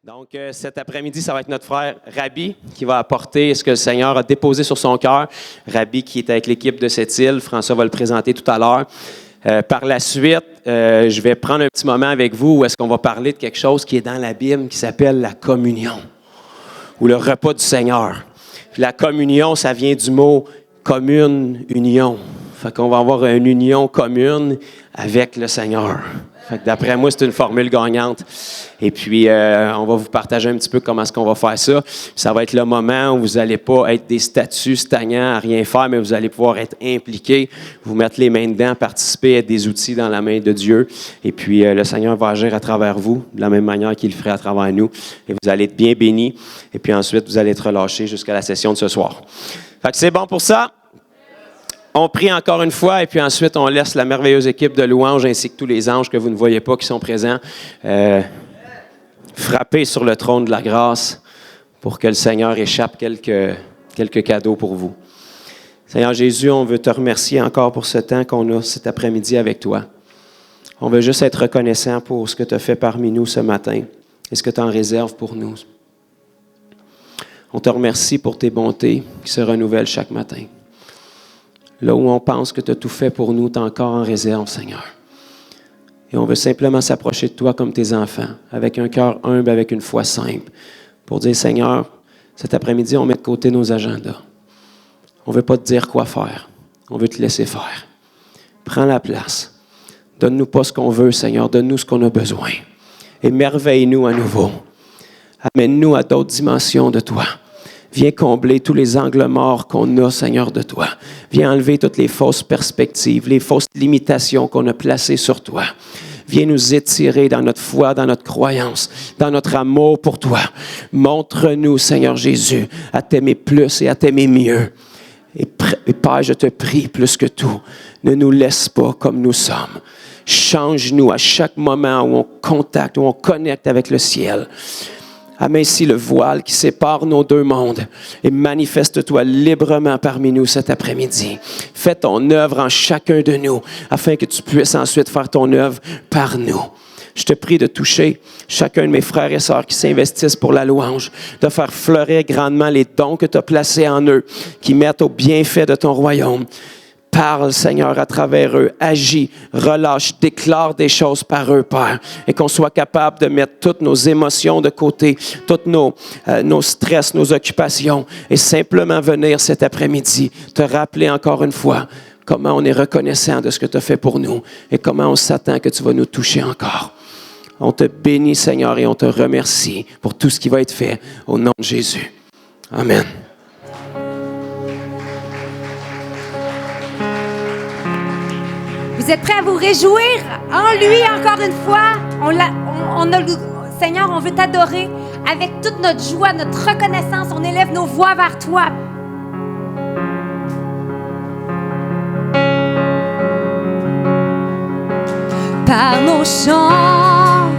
Donc, cet après-midi, ça va être notre frère Rabbi qui va apporter ce que le Seigneur a déposé sur son cœur. Rabbi qui est avec l'équipe de cette île. François va le présenter tout à l'heure. Par la suite, je vais prendre un petit moment avec vous où est-ce qu'on va parler de quelque chose qui est dans la Bible qui s'appelle la communion ou le repas du Seigneur. Puis la communion, ça vient du mot commune, union. Fait qu'on va avoir une union commune avec le Seigneur. Fait que d'après moi, c'est une formule gagnante. Et puis, on va vous partager un petit peu comment est-ce qu'on va faire ça. Puis ça va être le moment où vous n'allez pas être des statues stagnants à rien faire, mais vous allez pouvoir être impliqués, vous mettre les mains dedans, participer, être des outils dans la main de Dieu. Et puis, le Seigneur va agir à travers vous, de la même manière qu'il le ferait à travers nous. Et vous allez être bien bénis. Et puis ensuite, vous allez être relâchés jusqu'à la session de ce soir. Fait que c'est bon pour ça? On prie encore une fois et puis ensuite, on laisse la merveilleuse équipe de louanges ainsi que tous les anges que vous ne voyez pas qui sont présents frapper sur le trône de la grâce pour que le Seigneur échappe quelques cadeaux pour vous. Seigneur Jésus, on veut te remercier encore pour ce temps qu'on a cet après-midi avec toi. On veut juste être reconnaissant pour ce que tu as fait parmi nous ce matin et ce que tu en réserves pour nous. On te remercie pour tes bontés qui se renouvellent chaque matin. Là où on pense que tu as tout fait pour nous, tu es encore en réserve, Seigneur. Et on veut simplement s'approcher de toi comme tes enfants, avec un cœur humble, avec une foi simple, pour dire, Seigneur, cet après-midi, on met de côté nos agendas. On ne veut pas te dire quoi faire. On veut te laisser faire. Prends la place. Donne-nous pas ce qu'on veut, Seigneur. Donne-nous ce qu'on a besoin. Émerveille-nous à nouveau. Amène-nous à d'autres dimensions de toi. Viens combler tous les angles morts qu'on a, Seigneur, de toi. Viens enlever toutes les fausses perspectives, les fausses limitations qu'on a placées sur toi. Viens nous étirer dans notre foi, dans notre croyance, dans notre amour pour toi. Montre-nous, Seigneur Jésus, à t'aimer plus et à t'aimer mieux. Et Père, je te prie plus que tout, ne nous laisse pas comme nous sommes. Change-nous à chaque moment où on contacte, où on connecte avec le ciel. Amincis le voile qui sépare nos deux mondes et manifeste-toi librement parmi nous cet après-midi. Fais ton œuvre en chacun de nous afin que tu puisses ensuite faire ton œuvre par nous. Je te prie de toucher chacun de mes frères et sœurs qui s'investissent pour la louange, de faire fleurir grandement les dons que tu as placés en eux, qui mettent au bienfait de ton royaume. Parle, Seigneur, à travers eux. Agis, relâche, déclare des choses par eux, Père. Et qu'on soit capable de mettre toutes nos émotions de côté, tous nos stress, nos occupations, et simplement venir cet après-midi te rappeler encore une fois comment on est reconnaissant de ce que tu as fait pour nous et comment on s'attend que tu vas nous toucher encore. On te bénit, Seigneur, et on te remercie pour tout ce qui va être fait au nom de Jésus. Amen. Vous êtes prêts à vous réjouir en lui encore une fois? Seigneur, on veut t'adorer avec toute notre joie, notre reconnaissance. On élève nos voix vers toi. Par nos chants,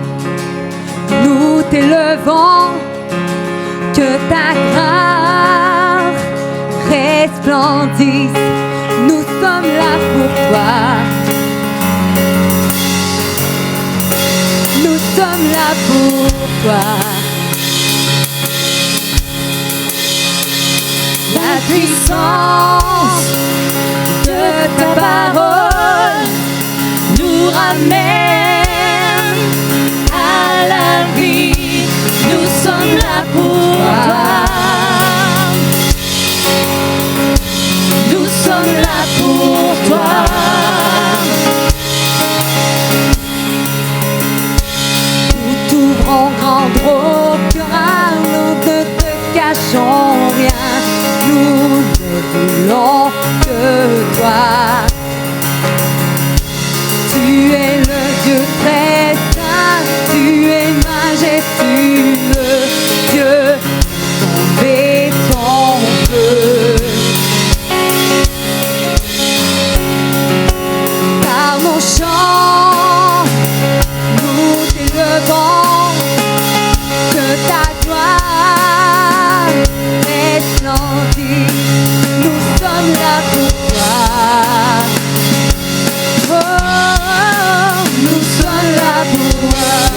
nous t'élevons, que ta grâce resplendisse. Nous sommes là pour toi. Nous sommes là pour toi. La puissance de ta parole nous ramène à la vie. Nous sommes là pour toi. Nous sommes là pour toi. Nous t'ouvrons grand gros cœur, nous ne te cachons rien. Nous ne voulons que toi. Tu es le Dieu très saint, tu es majestueux, Dieu, tombé ton feu. Par nos chants, nous t'élevons, que ta gloire resplendisse. Nous sommes là pour toi. Oh, nous sommes là pour toi.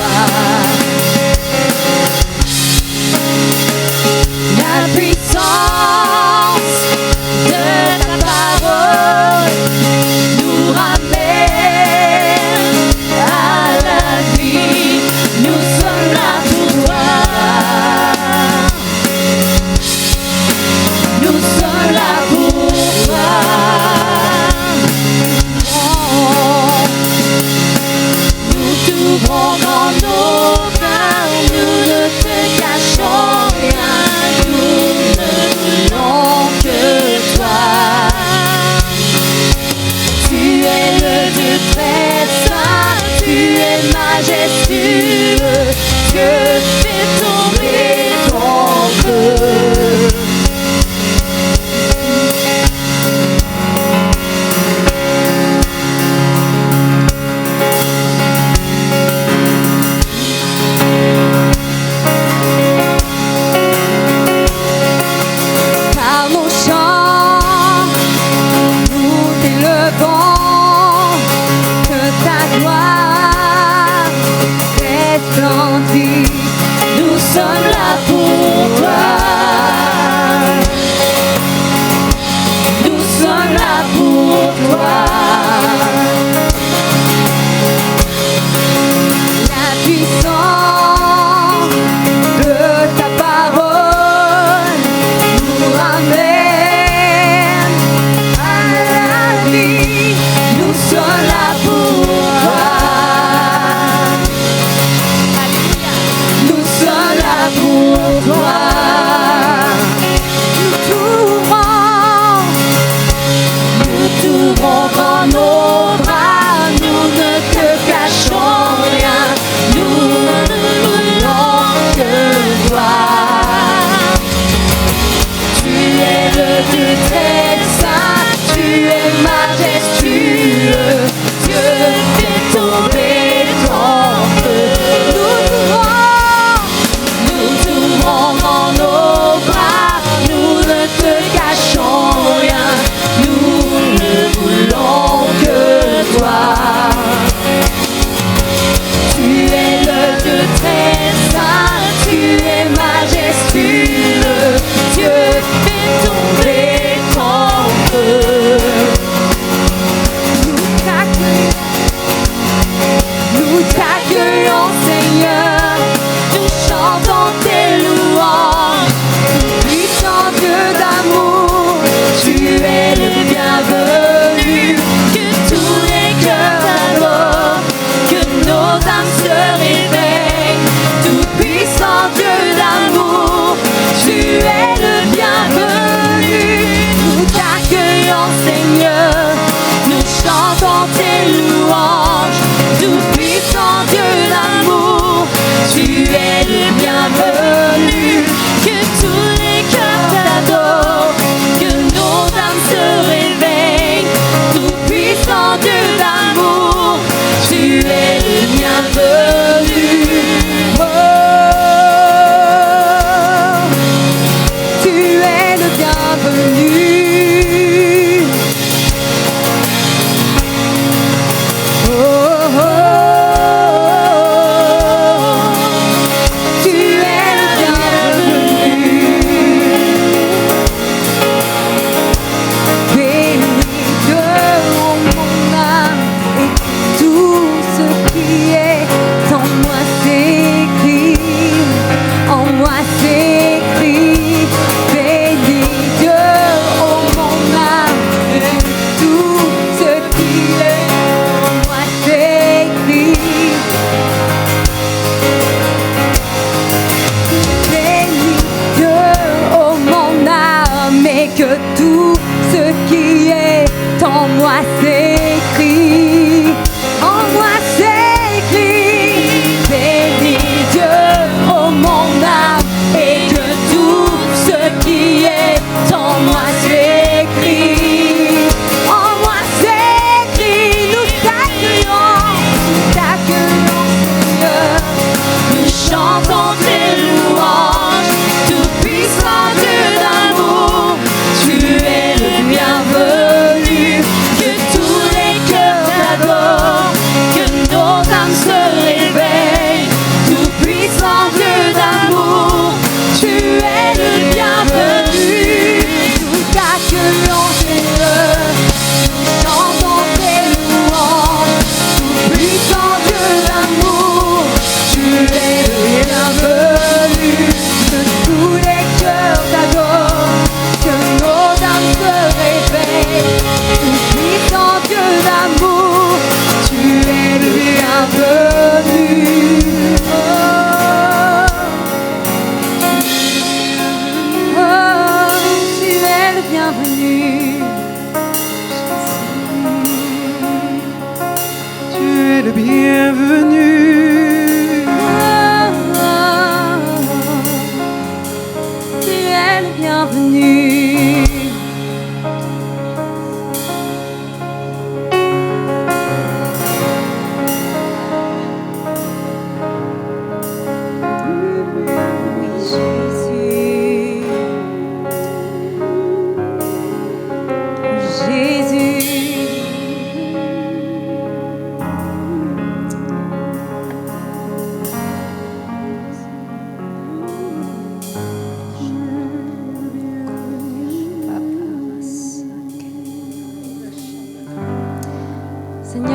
bienvenue, que tous les cœurs t'adorent, que nos âmes se réveillent, tout puissant Dieu d'amour, tu es le bienvenu. Oh, tu es le bienvenu.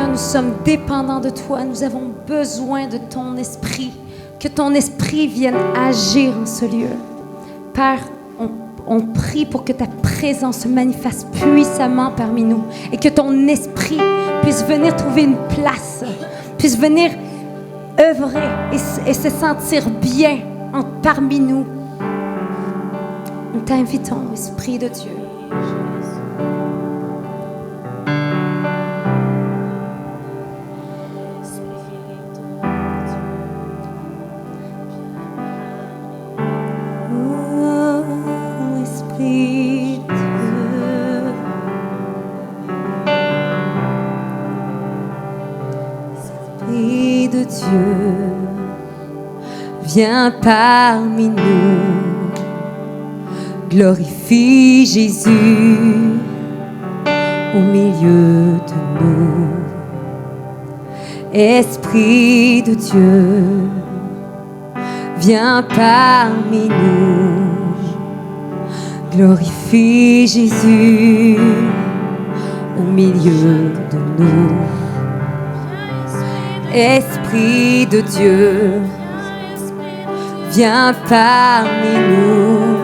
Nous sommes dépendants de toi. Nous avons besoin de ton esprit. Que ton esprit vienne agir en ce lieu. Père, on prie pour que ta présence se manifeste puissamment parmi nous et que ton esprit puisse venir trouver une place, puisse venir œuvrer et se sentir bien parmi nous. Nous t'invitons, Esprit de Dieu. Viens parmi nous, glorifie Jésus au milieu de nous. Esprit de Dieu, viens parmi nous, glorifie Jésus au milieu de nous. Esprit de Dieu, viens parmi nous,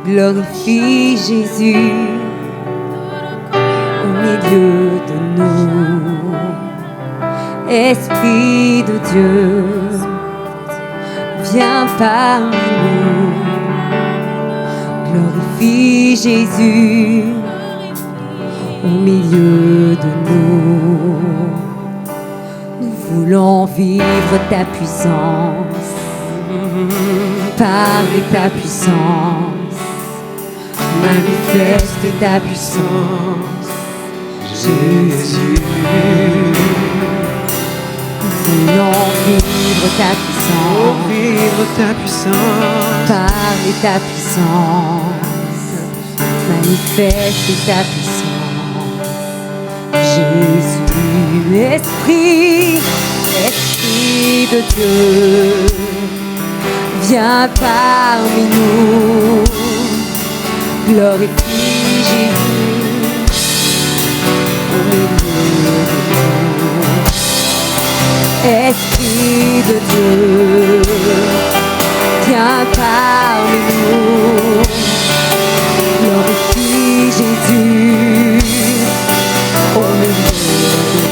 glorifie Jésus au milieu de nous. Esprit de Dieu, viens parmi nous, glorifie Jésus au milieu de nous. Nous voulons vivre ta puissance. Parle ta puissance, manifeste ta puissance, Jésus. Nous voulons vivre ta puissance, vivre ta puissance. parle ta puissance, manifeste ta puissance, Jésus. Esprit de Dieu, viens parmi nous, glorifie Jésus au milieu de nous. Esprit de Dieu, viens parmi nous, glorifie Jésus au milieu de nous.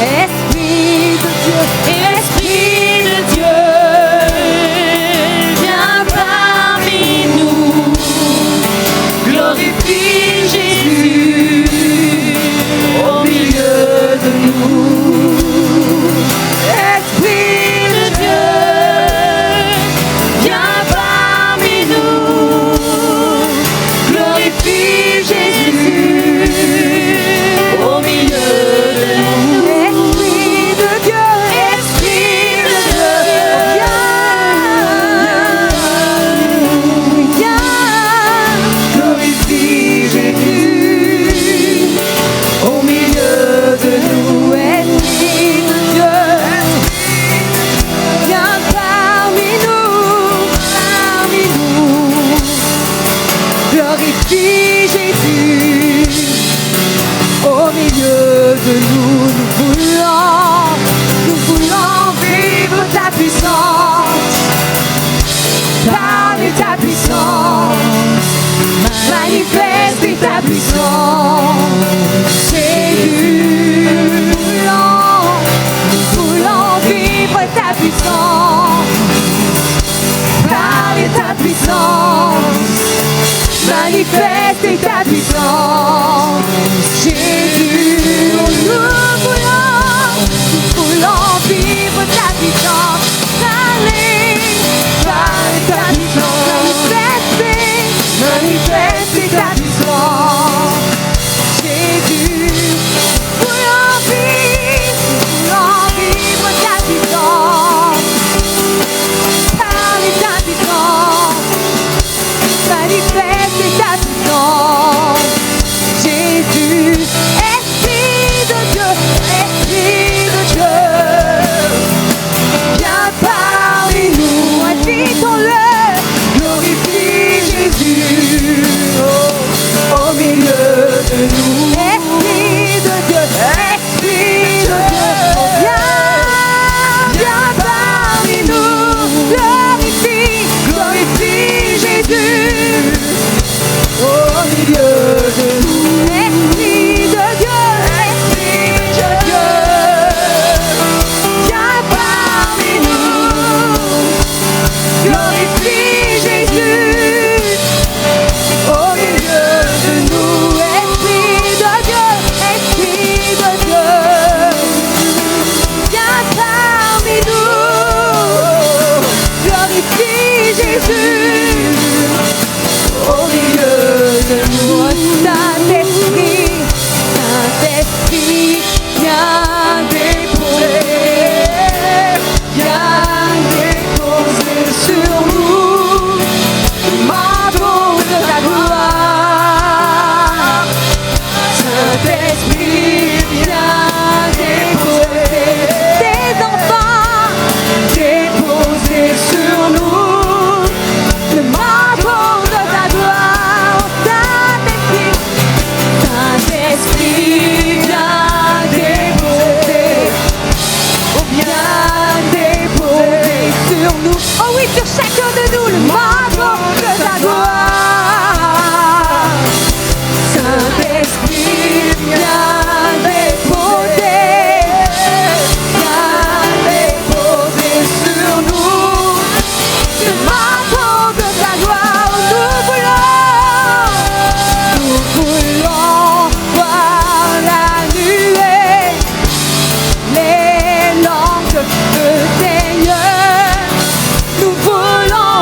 Esprit de Dieu, viens parmi nous, glorifie Jésus au milieu de nous. Esprit de Dieu, viens parmi nous, glorifie Jésus au milieu de nous. Esprit de Dieu, viens, glorifie Jésus au milieu de nous. Esprit de Dieu, viens parmi nous, glorifie Jésus au milieu de nous. Nous voulons vivre ta puissance, parler ta puissance, manifester ta puissance, Jésus. Nous voulons vivre ta puissance, parler ta puissance, manifester ta puissance, Jésus. Nous voulons vivre ta puissance, parler ta puissance, manifester ta puissance, Jésus. Voulons vivre ta puissance, parler ta puissance, manifester ta puissance, Jésus. Esprit de Dieu, viens parmi nous, invitons-le, glorifie Jésus au milieu de nous. Esprit de Dieu, viens parmi nous, glorifie Jésus au milieu de nous. Esprit de Dieu, viens parmi nous, glorifie Jésus au milieu de nous. Esprit de Dieu, viens parmi nous, glorifie Jésus au milieu de nous. Saint-Esprit, viens déposer sur nous le manteau de ta gloire. Saint-Esprit, viens déposer tes enfants, déposer sur nous le manteau de ta gloire. Saint-Esprit, viens déposer sur nous. Oh oui, sur chacun de nous le manteau de ta gloire. Saint-Esprit, viens déposer sur nous le manteau de ta gloire. Nous voulons voir la nuée, les langues de Seigneur. Nous voulons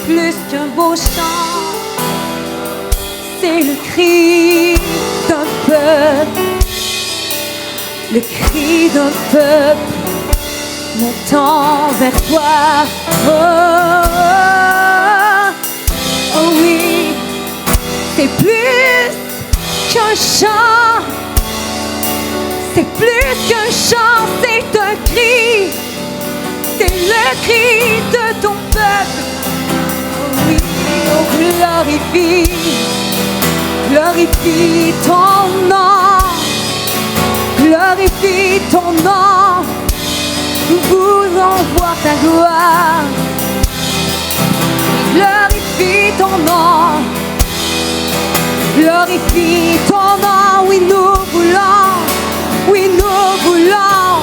plus qu'un beau chant. C'est le cri d'un peuple, le cri d'un peuple montant vers toi. Oh, oh, oh oui, c'est plus qu'un chant, c'est plus qu'un chant, c'est un cri, c'est le cri de ton peuple. Oh oui, oh glorifie, glorifie ton nom, glorifie ton nom, nous voulons voir ta gloire. Glorifie ton nom, glorifie ton nom, oui nous voulons, oui nous voulons,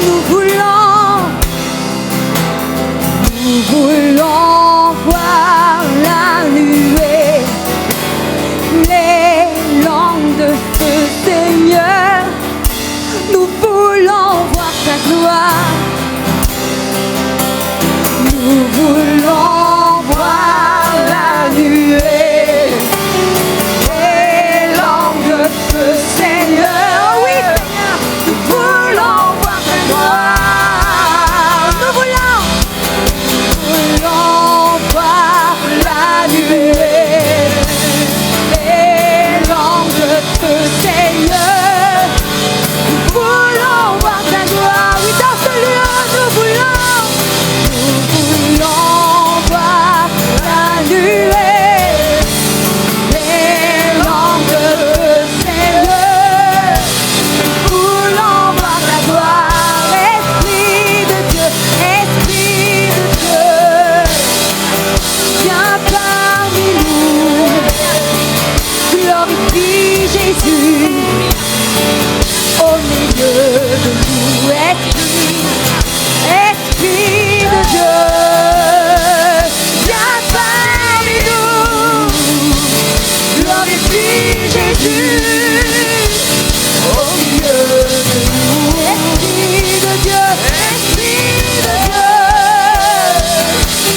nous voulons, nous voulons voir la nuée, les langues de feu, Seigneur, nous voulons voir ta gloire, nous voulons voir la nuée, les langues de feu, Seigneur, oui Seigneur, nous voulons voir ta gloire, nous voulons voir la nuée, les langues de feu, Seigneur, nous voulons voir ta gloire, oui dans ce lieu, nous voulons voir la nuée, les langues de feu, Seigneur, nous voulons voir ta gloire, Esprit de Dieu, viens parmi nous, glorifie Jésus au milieu de nous, Esprit de Dieu, viens parmi nous, glorifie Jésus au milieu de nous, Esprit de Dieu,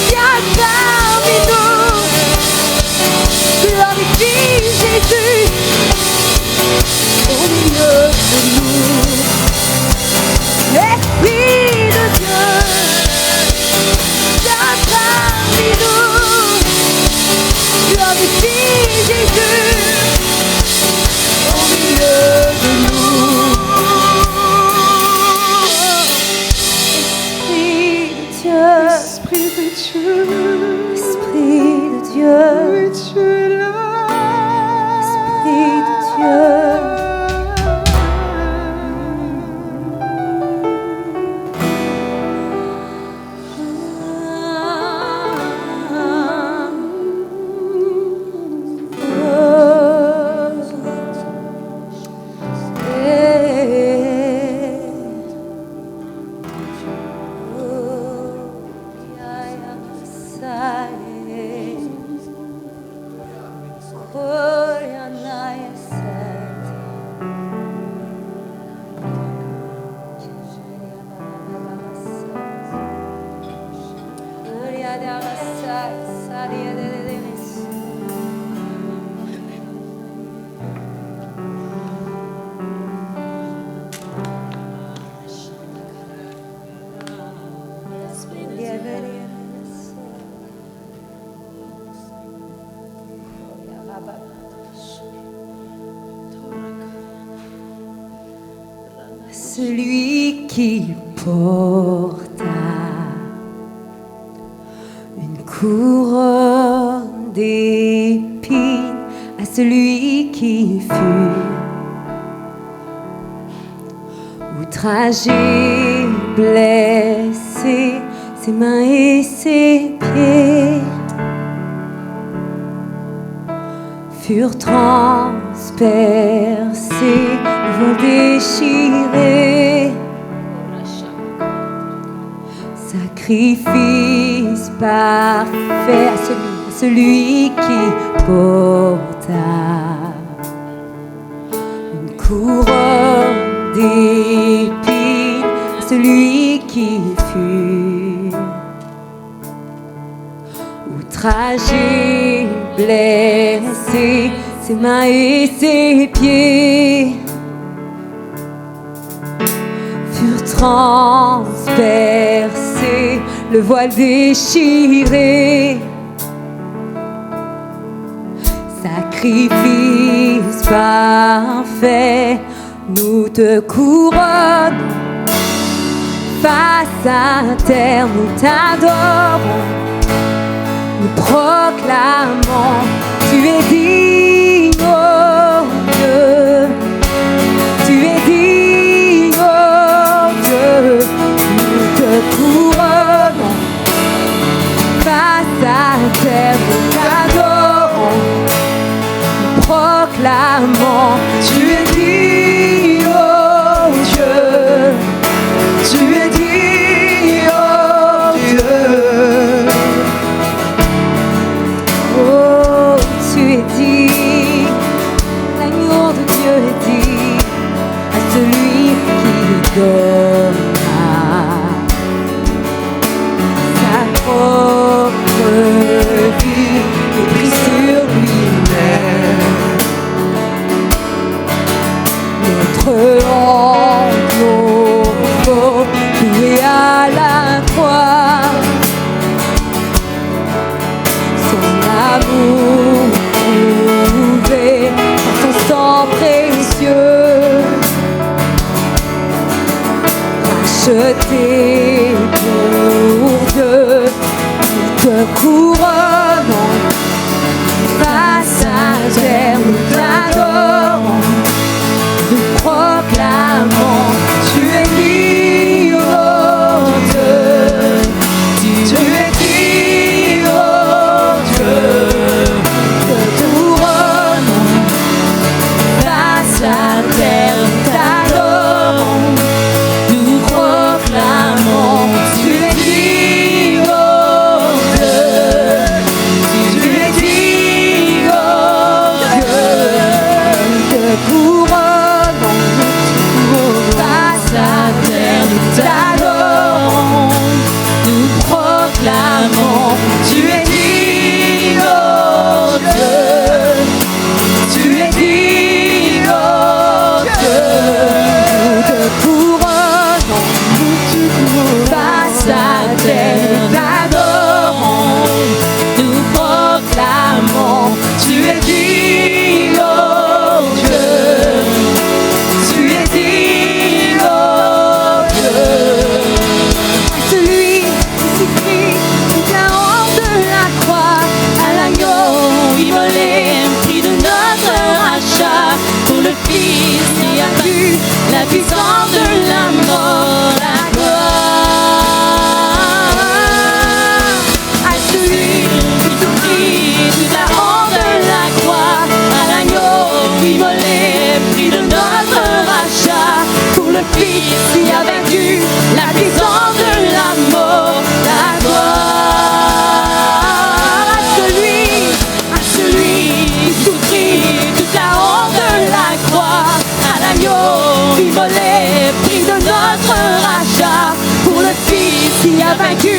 viens parmi nous, glorifie Jésus au milieu de nous, Esprit de Dieu, viens parmi nous, glorifie Jésus au milieu de nous. Esprit de Dieu, Esprit de Dieu, Esprit de Dieu, Esprit de Dieu. Celui qui porta une couronne d'épines, à celui qui fut outragé, blessé, ses mains et ses pieds furent transpercés, vont déchirer. Sacrifice parfait à celui qui porta une couronne d'épines, à celui qui fut fragile, blessé, ses mains et ses pieds furent transpercés, le voile déchiré. Sacrifice parfait, nous te couronnons. Face à terre, nous t'adorons. Nous proclamons, tu es digne, oh Dieu. Tu es digne, oh Dieu. Nous te couronnons. Face à terre, nous t'adorons. Nous proclamons, tu es digne, oh Dieu. Tu es digne, oh Dieu. Oh, tu es digne. L'agneau de Dieu est digne à celui qui donna sa propre vie et prit sur lui-même notre honte, nos fautes, cloué à la croix. Son amour prouvé par son sang précieux, racheté pour Dieu, nous te couronnons. Face à terre, nous t'adorons. Nous proclamons, tu es digne, oh Dieu. Tu es digne, oh Dieu. Te couronnons. Face à terre, nous t'adorons. Nous proclamons, tu es digne, oh Dieu. Tu es digne, oh Dieu. Te couronnons. Face à terre, nous t'adorons. Nous proclamons, tu es digne, oh Dieu. Tu es digne, oh Dieu. Nous te couronnons. Face à terre, nous t'adorons. Nous proclamons, tu es digne, oh Dieu. Tu es digne, oh Dieu. Celui qui souffrit toute la honte de la croix, à l'agneau immolé, prix de notre rachat, pour le Fils qui a vaincu la puissance de la mort, la gloire. À celui qui souffrit toute la honte de la croix, à l'agneau immolé, prix de notre rachat, pour le Fils qui a vaincu la puissance de la mort, la gloire. À celui qui souffrit toute la honte de la croix, à l'agneau immolé, prix de notre rachat, pour le Fils qui a vaincu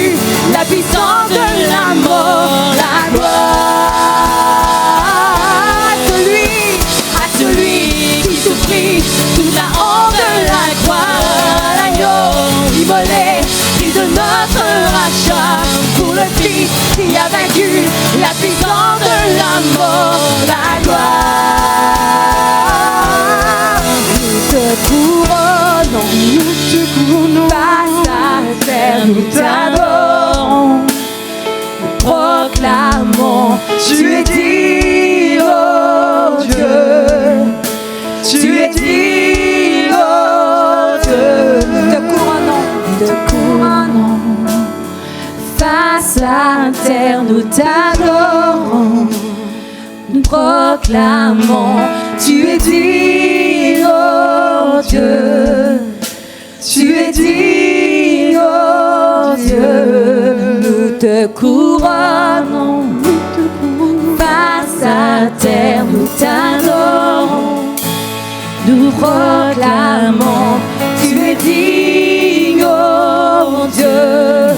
la puissance de la mort, la gloire. À celui qui souffrit toute la honte de la croix, l'agneau immolé, prix de notre rachat, pour le Fils qui a vaincu la puissance de la mort, la gloire. Nous te couronnons, face à terre, nous t'adorons. Nous proclamons, tu es digne, oh Dieu. Tu es digne, oh Dieu. Nous te couronnons. Face à terre, nous t'adorons. Nous proclamons, tu es digne, oh Dieu. Tu es digne, oh Dieu. Nous te couronnons. Face à terre, nous t'adorons. Nous proclamons, tu es digne, oh Dieu.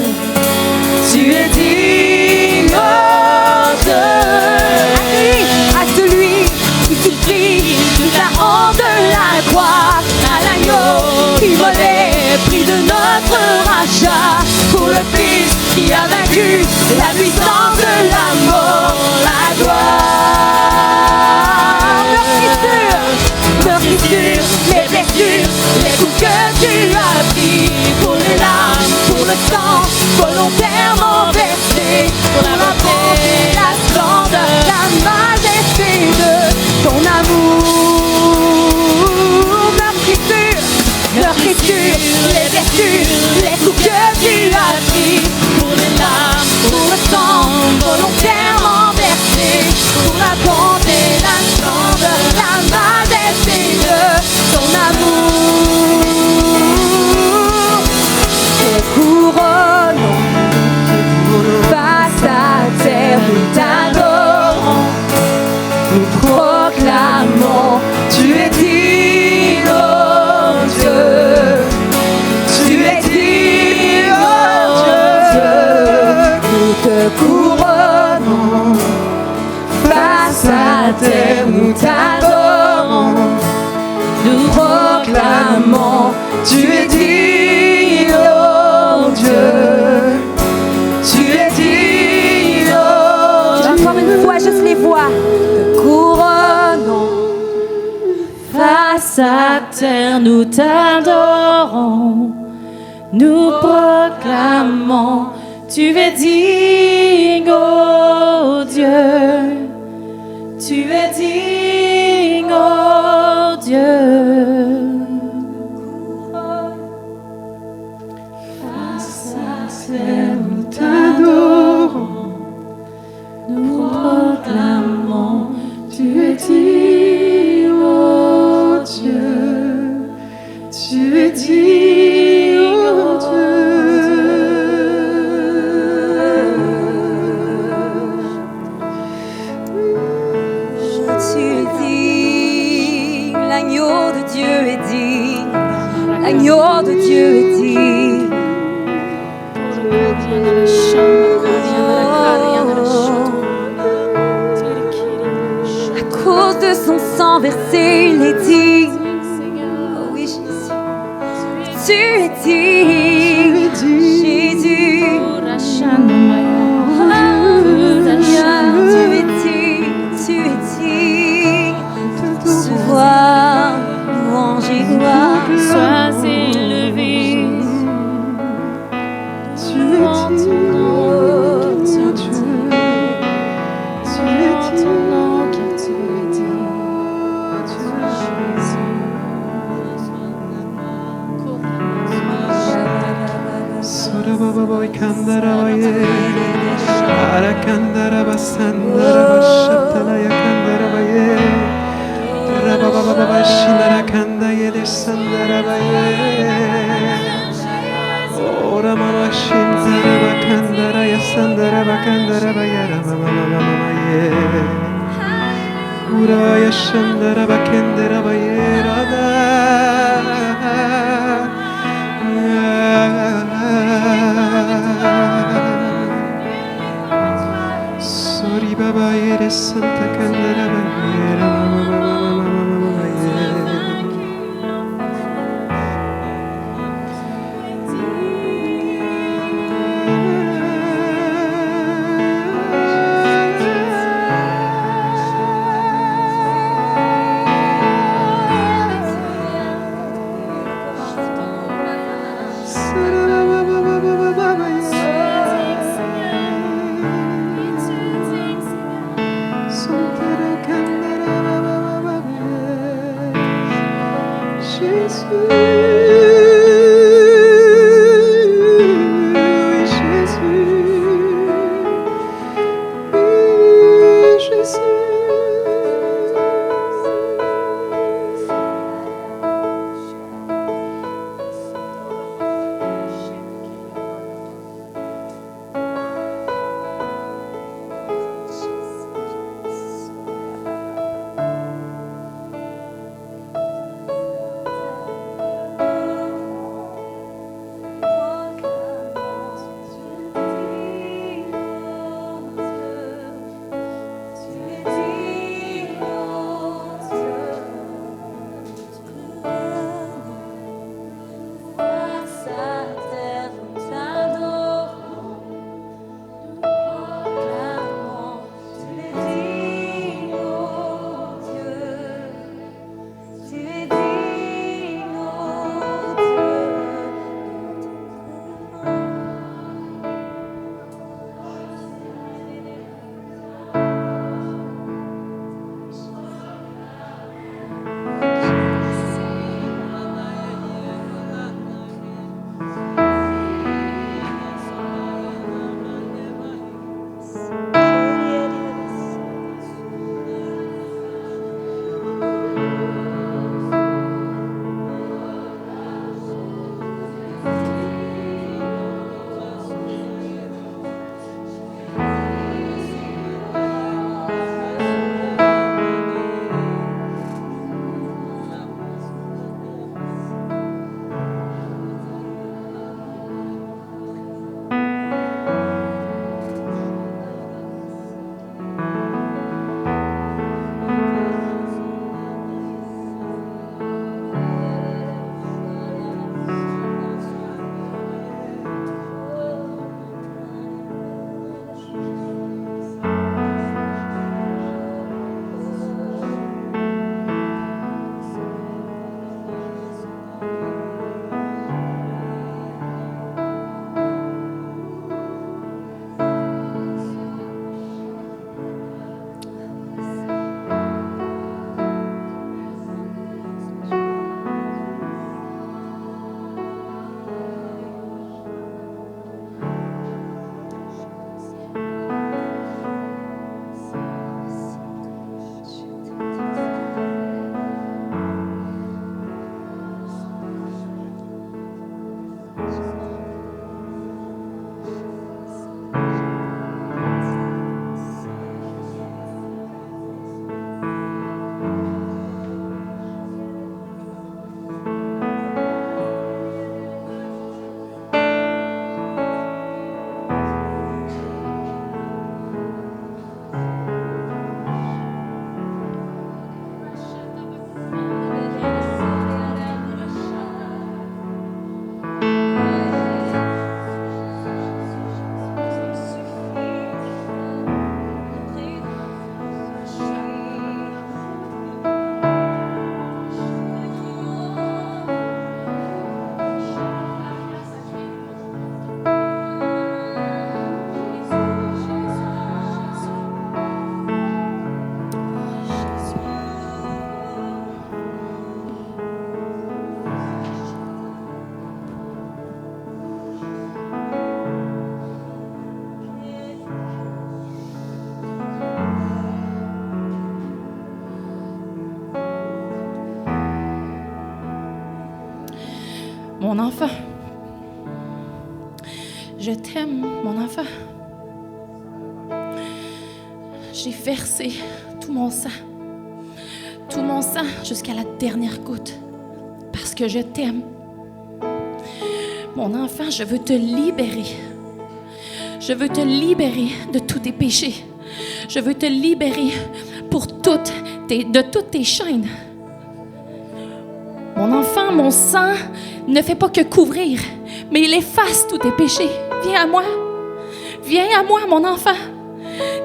Tu es digne, oh le Fils qui a vaincu la puissance de la mort, la gloire. Meurtrissure, les blessures, les coups que tu as pris, pour les larmes, pour le sang, volontairement versé, pour la bonté, la splendeur, la majesté de ton amour. Meurtrissure, les blessures, les coups que tu as pris, pour les larmes, pour le sang, volontairement versé, pour la bonté, la splendeur, la majesté de ton amour. Te couronnons, face à terre, nous t'adorons, nous proclamons, tu es digne, oh Dieu, tu es digne, oh Dieu, nous te couronnons, face à terre, nous t'adorons, nous proclamons, tu es digne, oh Dieu, tu es digne, oh Dieu. Encore une fois, juste les voix. Te couronnons, face à terre, nous t'adorons, nous proclamons, tu es digne, oh Dieu, tu es digne, oh Dieu. Face à terre, nous t'adorons, nous proclamons, tu es digne, oh Dieu, tu es digne, oh Dieu. Tu es digne, l'agneau de Dieu est digne, l'agneau de Dieu est digne. À cause de son sang versé, il est digne. Oh oui, Jésus. Tu es digne, Jésus. Tu es digne, tu es digne. Sois louange et gloire, sois élevé. Tu es digne, oh Dieu. Tu es digne, car tu es digne. Sorababa kandarabaye, arakandara basandara bashatala yakandarabaye, rababa shinara kandaye desandarabaye, ora mama shindara bakandara yasandara bakandarabaye, rababa ura yashandara bakendarabaye, rada. Sorry Baba, eres Santa Candela Banera. Santa mon enfant. Je t'aime, mon enfant. J'ai versé tout mon sang jusqu'à la dernière goutte, parce que je t'aime. Mon enfant, je veux te libérer. Je veux te libérer de tous tes péchés. Je veux te libérer de toutes tes chaînes. Mon enfant, mon sang ne fait pas que couvrir, mais il efface tous tes péchés. Viens à moi. Viens à moi, mon enfant.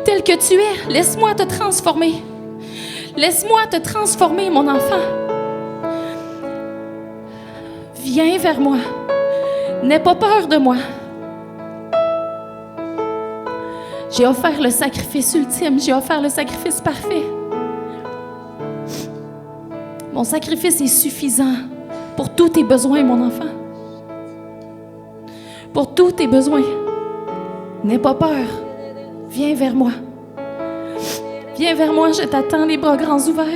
Tel que tu es, laisse-moi te transformer. Laisse-moi te transformer, mon enfant. Viens vers moi. N'aie pas peur de moi. J'ai offert le sacrifice ultime. J'ai offert le sacrifice parfait. Mon sacrifice est suffisant pour tous tes besoins, mon enfant. Pour tous tes besoins. N'aie pas peur. Viens vers moi. Viens vers moi, je t'attends, les bras grands ouverts.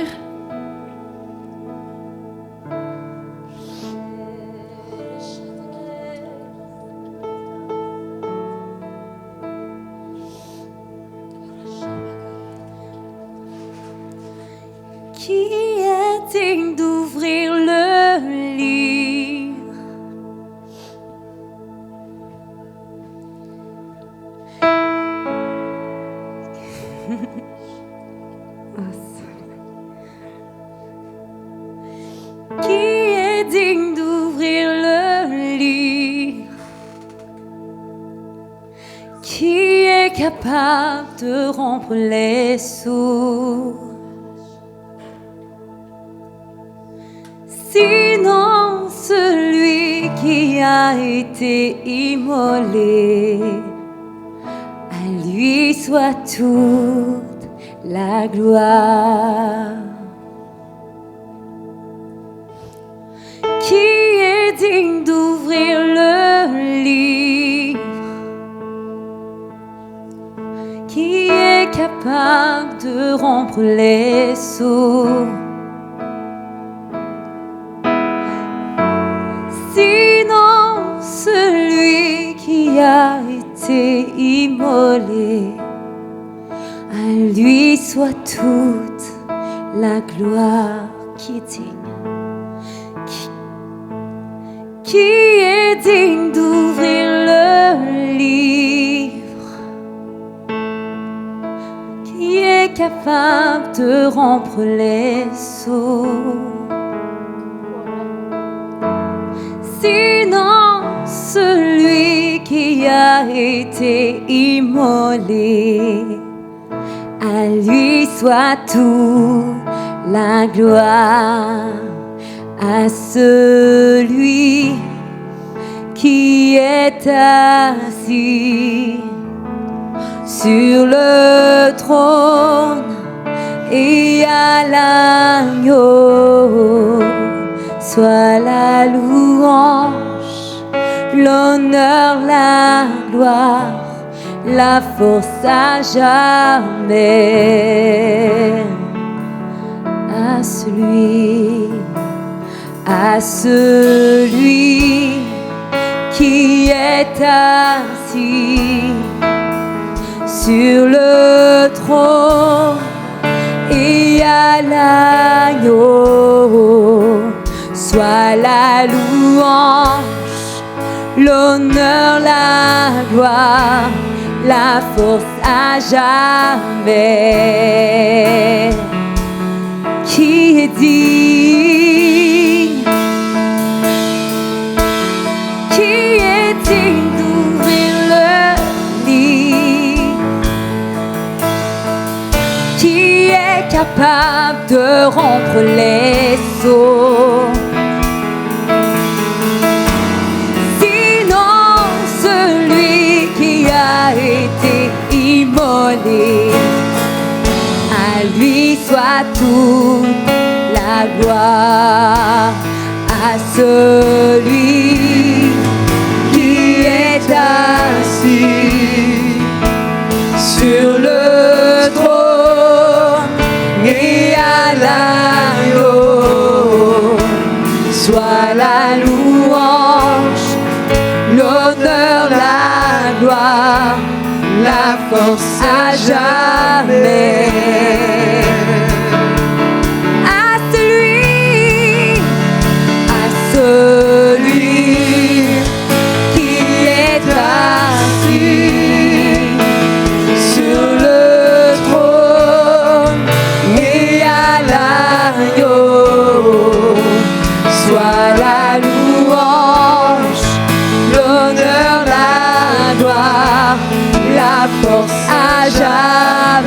Qui est digne d'ouvrir le livre? Qui est digne d'ouvrir le livre? Qui est capable de rompre les sourds? Sinon celui qui a été immolé, à lui soit toute la gloire. Qui est digne d'ouvrir le livre? Qui est capable de rompre les sceaux? Sinon celui qui a été immolé, à lui soit toute la gloire. Qui est digne? Qui est digne d'ouvrir le livre? Qui est capable de rompre les sceaux? Sinon celui qui a été immolé, à lui soit toute la gloire. À celui qui est assis sur le trône et à l'agneau, soit la louange, l'honneur, la gloire, la force à jamais. À celui qui est assis sur le trône et à l'agneau, soit la louange, l'honneur, la gloire, la force à jamais. Qui est digne? Qui est digne d'ouvrir le livre? Qui est capable de rompre les sceaux? Sinon celui qui a été immolé, à lui soit toute la gloire. À celui qui est assis sur le trône et à l'agneau, soit la louange, la force à jamais. À celui qui est assis sur le trône et à l'agneau, soit la louange, l'honneur, la gloire, la force à jamais.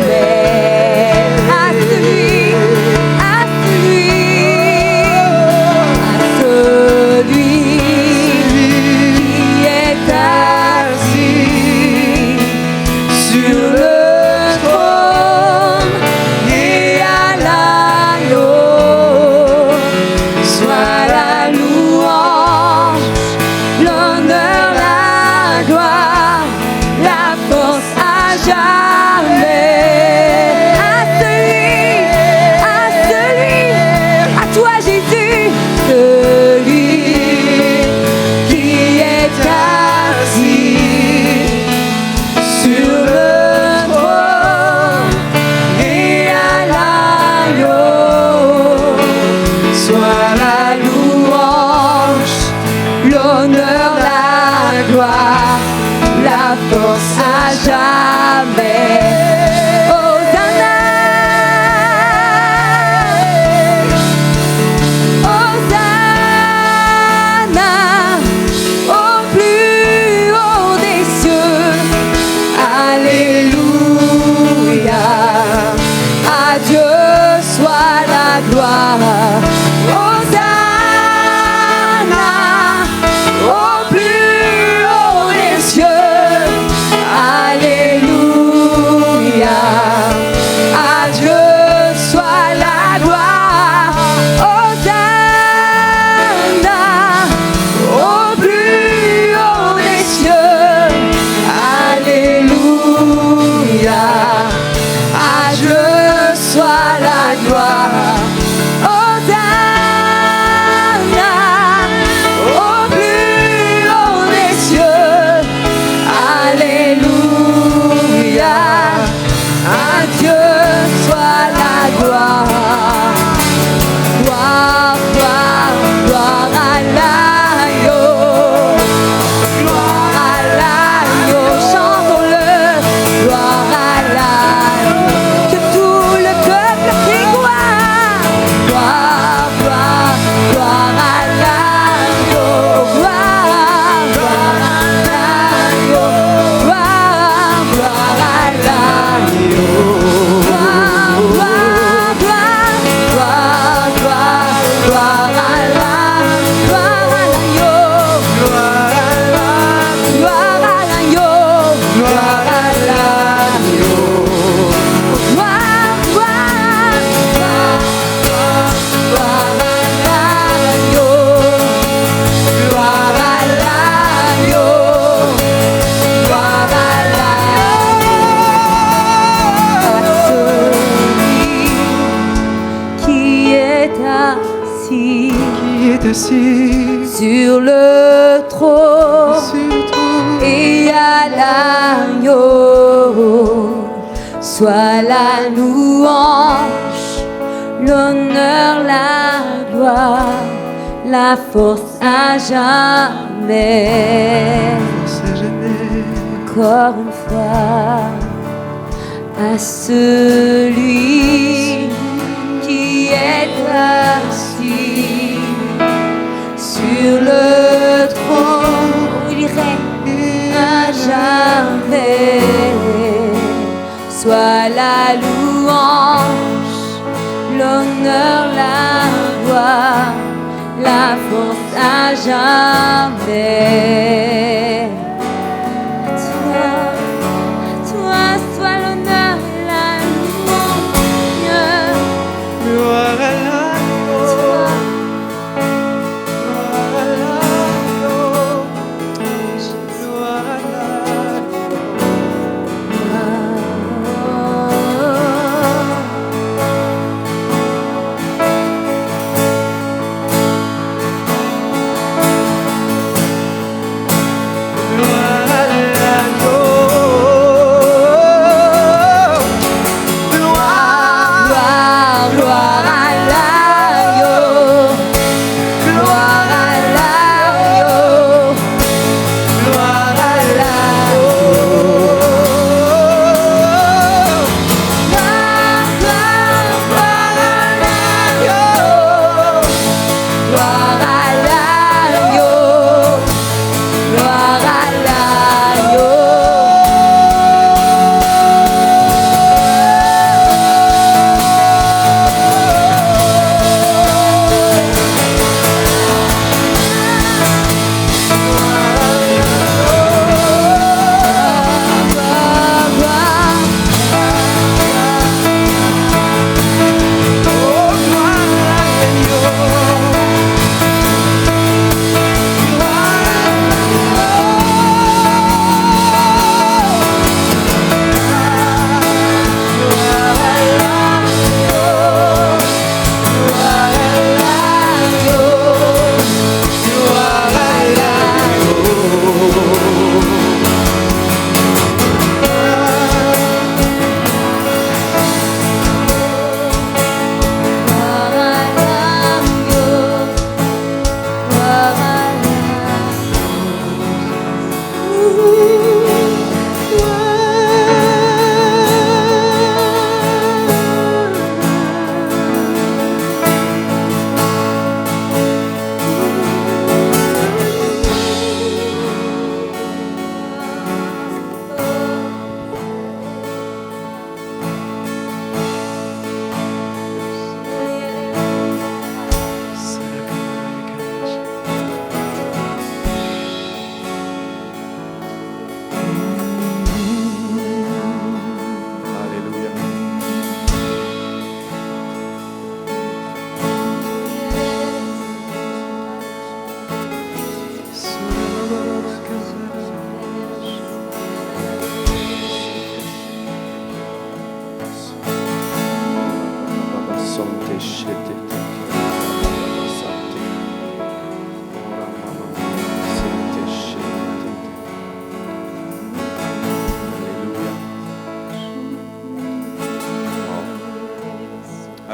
À celui qui est assis sur le trône et à l'agneau, soit la louange, l'honneur, la gloire, la force à jamais. À toi Jésus, celui qui est assis sur le trône et à l'agneau, soit la louange, l'honneur, la gloire, la force à jamais. Hosanna, Hosanna, au plus haut des cieux. Alléluia, à Dieu soit la gloire. Hosanna, au plus haut des cieux. Alléluia, à Dieu soit la gloire. Hosanna, au plus haut des cieux. Alléluia, à Dieu soit la gloire. Hosanna, au plus haut des cieux. Alléluia, à Dieu soit la gloire. Gloire, gloire, gloire à l'agneau. Gloire à l'agneau, chantons-le. Gloire à l'agneau, que tout le peuple crie gloire. Gloire, gloire, gloire à l'agneau. Gloire, gloire à l'agneau. Gloire, gloire à l'agneau. Gloire, gloire, gloire, gloire, gloire, gloire à l'agneau. Gloire à l'agneau. Gloire à l'agneau. Gloire, gloire, gloire, gloire à l'agneau. Gloire à l'agneau. Gloire à l'agneau. À celui qui est assis Qui est assis sur le trône sur le trône. et à l'agneau, soit la louange, l'honneur, la gloire, la force à jamais. C'est jamais. Encore une fois, à celui qui est assis sur le trône, il règne à jamais. Soit la louange, l'honneur, la gloire, la force à jamais. Toi soit l'honneur et la louange. Gloire à l'agneau. Gloire à l'agneau. Gloire à l'agneau.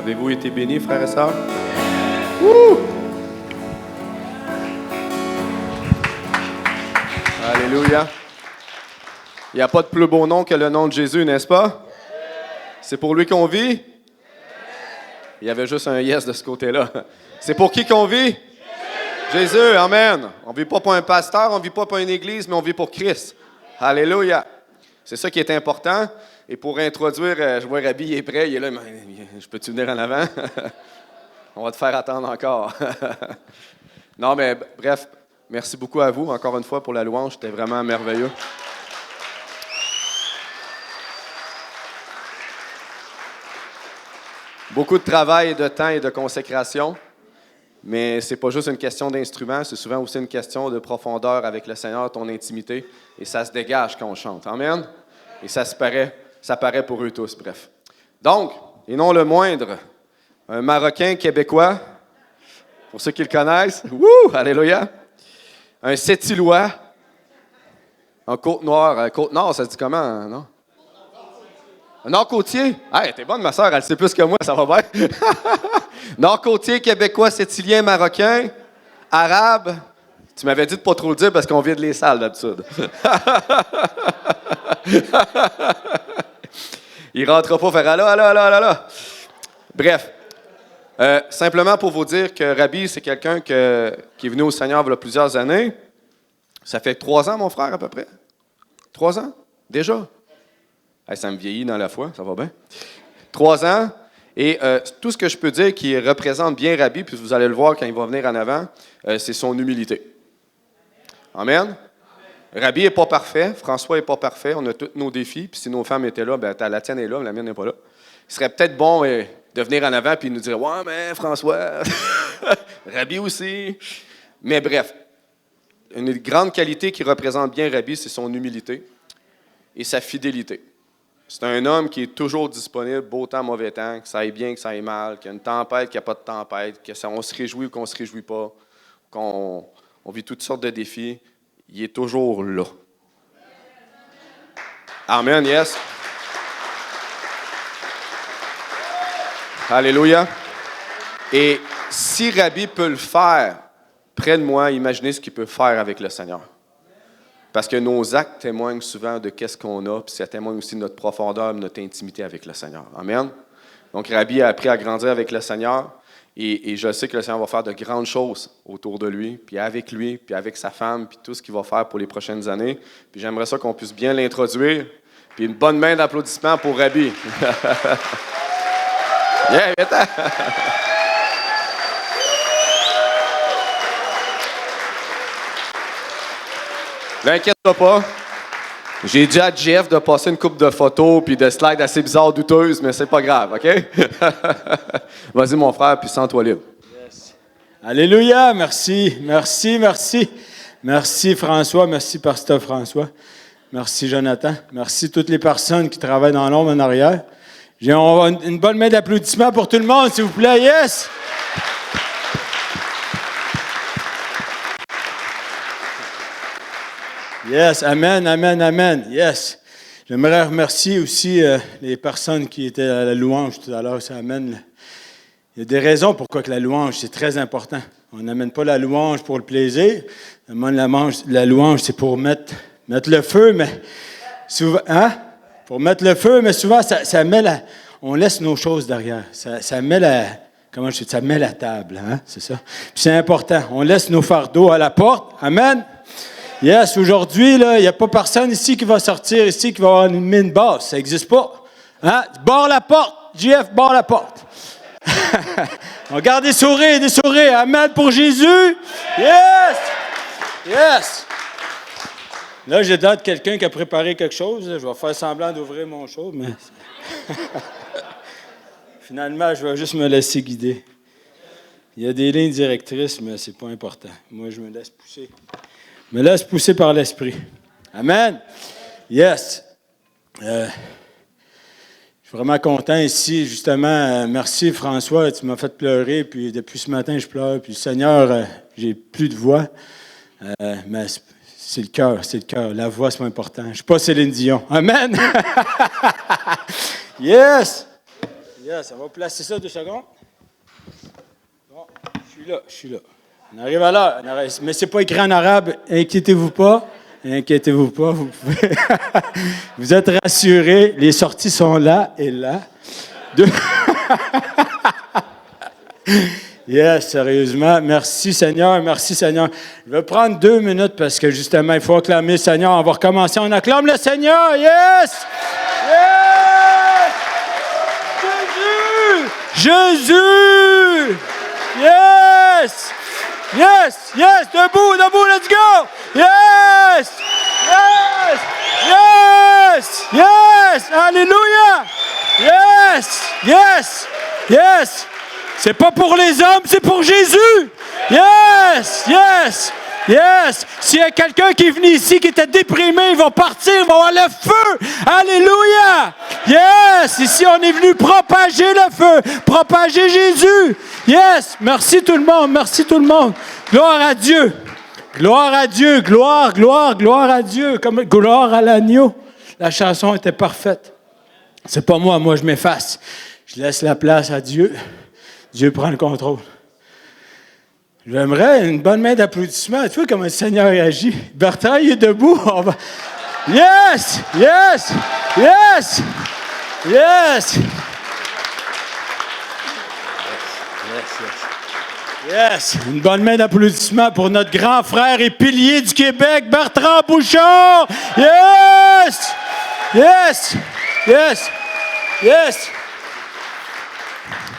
Avez-vous été bénis, frères et sœurs? Wouh! Alléluia. Il n'y a pas de plus beau nom que le nom de Jésus, n'est-ce pas? C'est pour lui qu'on vit? Il y avait juste un yes de ce côté-là. C'est pour qui qu'on vit? Jésus, amen. On ne vit pas pour un pasteur, on ne vit pas pour une église, mais on vit pour Christ. Alléluia. C'est ça qui est important. Et pour introduire, je vois Rabbi, il est prêt, il est là. Je peux-tu venir en avant? On va te faire attendre encore. Non, mais bref, merci beaucoup à vous, encore une fois, pour la louange. C'était vraiment merveilleux. Beaucoup de travail, de temps et de consécration. Mais ce n'est pas juste une question d'instrument, c'est souvent aussi une question de profondeur avec le Seigneur, ton intimité. Et ça se dégage quand on chante. Amen? Et ça paraît pour eux tous, bref. Donc, et non le moindre, un Marocain québécois, pour ceux qui le connaissent, wouh, alléluia, un Sept-Îlois, en Côte-Noire, Côte-Nord, ça se dit comment, non? Un Nord-Côtier? Hey, t'es bonne, ma soeur, elle sait plus que moi, ça va bien. Nord-Côtier, Québécois, Sétilien, Marocain, Arabe. Tu m'avais dit de pas trop le dire parce qu'on vide les salles d'habitude. Il rentre pas faire là. Bref, simplement pour vous dire que Rabbi, c'est quelqu'un qui est venu au Seigneur il y a plusieurs années. Ça fait 3 ans, mon frère, à peu près. 3 ans? Déjà? Hey, ça me vieillit dans la foi, ça va bien. 3 ans. Et tout ce que je peux dire qui représente bien Rabbi, puis vous allez le voir quand il va venir en avant, c'est son humilité. Amen. Rabbi n'est pas parfait, François n'est pas parfait, on a tous nos défis, puis si nos femmes étaient là, ben la tienne est là, la mienne n'est pas là. Il serait peut-être bon de venir en avant et nous dire « Ouais, mais François, Rabbi aussi. » Mais bref, une grande qualité qui représente bien Rabbi, c'est son humilité et sa fidélité. C'est un homme qui est toujours disponible, beau temps, mauvais temps, que ça aille bien, que ça aille mal, qu'il y a une tempête, qu'il n'y a pas de tempête, qu'on se réjouit ou qu'on ne se réjouit pas, qu'on vit toutes sortes de défis. Il est toujours là. Amen, yes. Alléluia. Et si Rabbi peut le faire près de moi, imaginez ce qu'il peut faire avec le Seigneur. Parce que nos actes témoignent souvent de qu'est-ce qu'on a, puis ça témoigne aussi de notre profondeur, de notre intimité avec le Seigneur. Amen. Donc, Rabbi a appris à grandir avec le Seigneur, et je sais que le Seigneur va faire de grandes choses autour de lui, puis avec sa femme, puis tout ce qu'il va faire pour les prochaines années. Puis j'aimerais ça qu'on puisse bien l'introduire. Puis une bonne main d'applaudissements pour Rabbi. Yeah, viens-t'en. N'inquiète-toi pas. J'ai dit à Jeff de passer une couple de photos puis de slides assez bizarres, douteuses, mais c'est pas grave, OK? Vas-y, mon frère, puis sens-toi libre. Yes. Alléluia, merci. Merci, François. Merci, pasteur François. Merci, Jonathan. Merci toutes les personnes qui travaillent dans l'ombre en arrière. On va une bonne main d'applaudissements pour tout le monde, s'il vous plaît. Yes! Yes, amen, yes. J'aimerais remercier aussi les personnes qui étaient à la louange tout à l'heure. Ça amène. Il y a des raisons pourquoi que la louange, c'est très important. On n'amène pas la louange pour le plaisir. La louange, c'est pour mettre le feu, mais souvent, pour mettre le feu, mais souvent, ça met on laisse nos choses derrière. Ça met ça met la table, c'est ça. Puis c'est important. On laisse nos fardeaux à la porte. Amen. Yes, aujourd'hui, il n'y a pas personne ici qui va sortir ici qui va avoir une mine basse. Ça n'existe pas. Barre la porte. JF, barre la porte. On garde des sourires. Amen pour Jésus. Yes. Là, j'ai d'autres quelqu'un qui a préparé quelque chose. Je vais faire semblant d'ouvrir mon show, mais finalement, je vais juste me laisser guider. Il y a des lignes directrices, mais c'est pas important. Moi, je me laisse pousser. Me laisse pousser par l'Esprit. Amen. Yes. Je suis vraiment content ici, justement. Merci, François. Tu m'as fait pleurer. Puis depuis ce matin, je pleure. Puis Seigneur, j'ai plus de voix. Mais c'est le cœur. La voix, c'est pas important. Je ne suis pas Céline Dion. Amen. Yes. Yes, on va placer ça 2 secondes. Bon, je suis là. On arrive à l'heure. Mais c'est pas écrit en arabe. Inquiétez-vous pas. Inquiétez-vous pas. Vous pouvez. Vous êtes rassurés. Les sorties sont là et là. Yes, sérieusement. Merci Seigneur. Merci Seigneur. Je vais prendre 2 minutes parce que justement, il faut acclamer le Seigneur. On va recommencer. On acclame le Seigneur. Yes! Yes! Jésus! Yes! Yes! Yes! Debout! Let's go! Yes! Yes! Yes! Yes! Alléluia! Yes! Yes! Yes! C'est pas pour les hommes, c'est pour Jésus! Yes! Yes! Yes! S'il y a quelqu'un qui est venu ici, qui était déprimé, il va partir, il va avoir le feu! Alléluia! Yes! Ici, on est venu propager le feu, propager Jésus! Yes! Merci tout le monde, merci tout le monde! Gloire à Dieu! Gloire à Dieu! Gloire à Dieu! Comme gloire à l'agneau! La chanson était parfaite. C'est pas moi je m'efface. Je laisse la place à Dieu. Dieu prend le contrôle. J'aimerais une bonne main d'applaudissements. Tu vois comment le Seigneur agit. Bertrand, il est debout. On va... Yes! Yes! Yes! Yes! Yes! Une bonne main d'applaudissements pour notre grand frère et pilier du Québec, Bertrand Bouchard! Yes! Yes! Yes! Yes!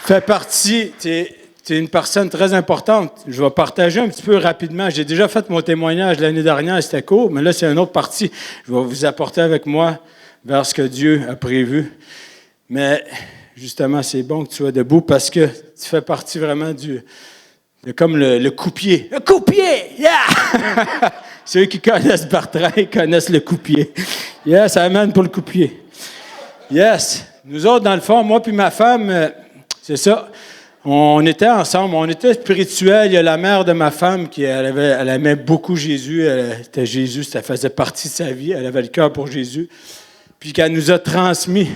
Fais partie, tu es une personne très importante. Je vais partager un petit peu rapidement. J'ai déjà fait mon témoignage l'année dernière, c'était court, mais là, c'est une autre partie. Je vais vous apporter avec moi vers ce que Dieu a prévu. Mais justement, c'est bon que tu sois debout parce que tu fais partie vraiment comme le coupier. Le coupier! Yeah! Ceux qui connaissent Bertrand, ils connaissent le coupier. Yes, amen pour le coupier. Yes. Nous autres, dans le fond, moi puis ma femme, c'est ça. On était ensemble, on était spirituels. Il y a la mère de ma femme elle aimait beaucoup Jésus. Jésus, ça faisait partie de sa vie. Elle avait le cœur pour Jésus. Puis qu'elle nous a transmis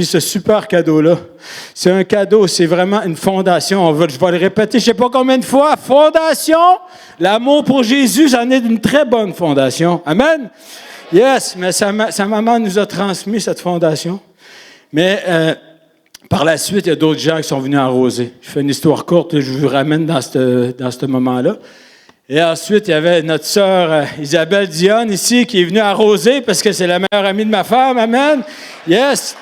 ce super cadeau-là. C'est un cadeau, c'est vraiment une fondation. Je vais le répéter, je ne sais pas combien de fois. Fondation, l'amour pour Jésus, c'en est une très bonne fondation. Amen? Yes, mais sa maman nous a transmis cette fondation. Mais par la suite, il y a d'autres gens qui sont venus arroser. Je fais une histoire courte, je vous ramène dans ce moment-là. Et ensuite, il y avait notre sœur Isabelle Dionne ici qui est venue arroser parce que c'est la meilleure amie de ma femme. Amen. Yes.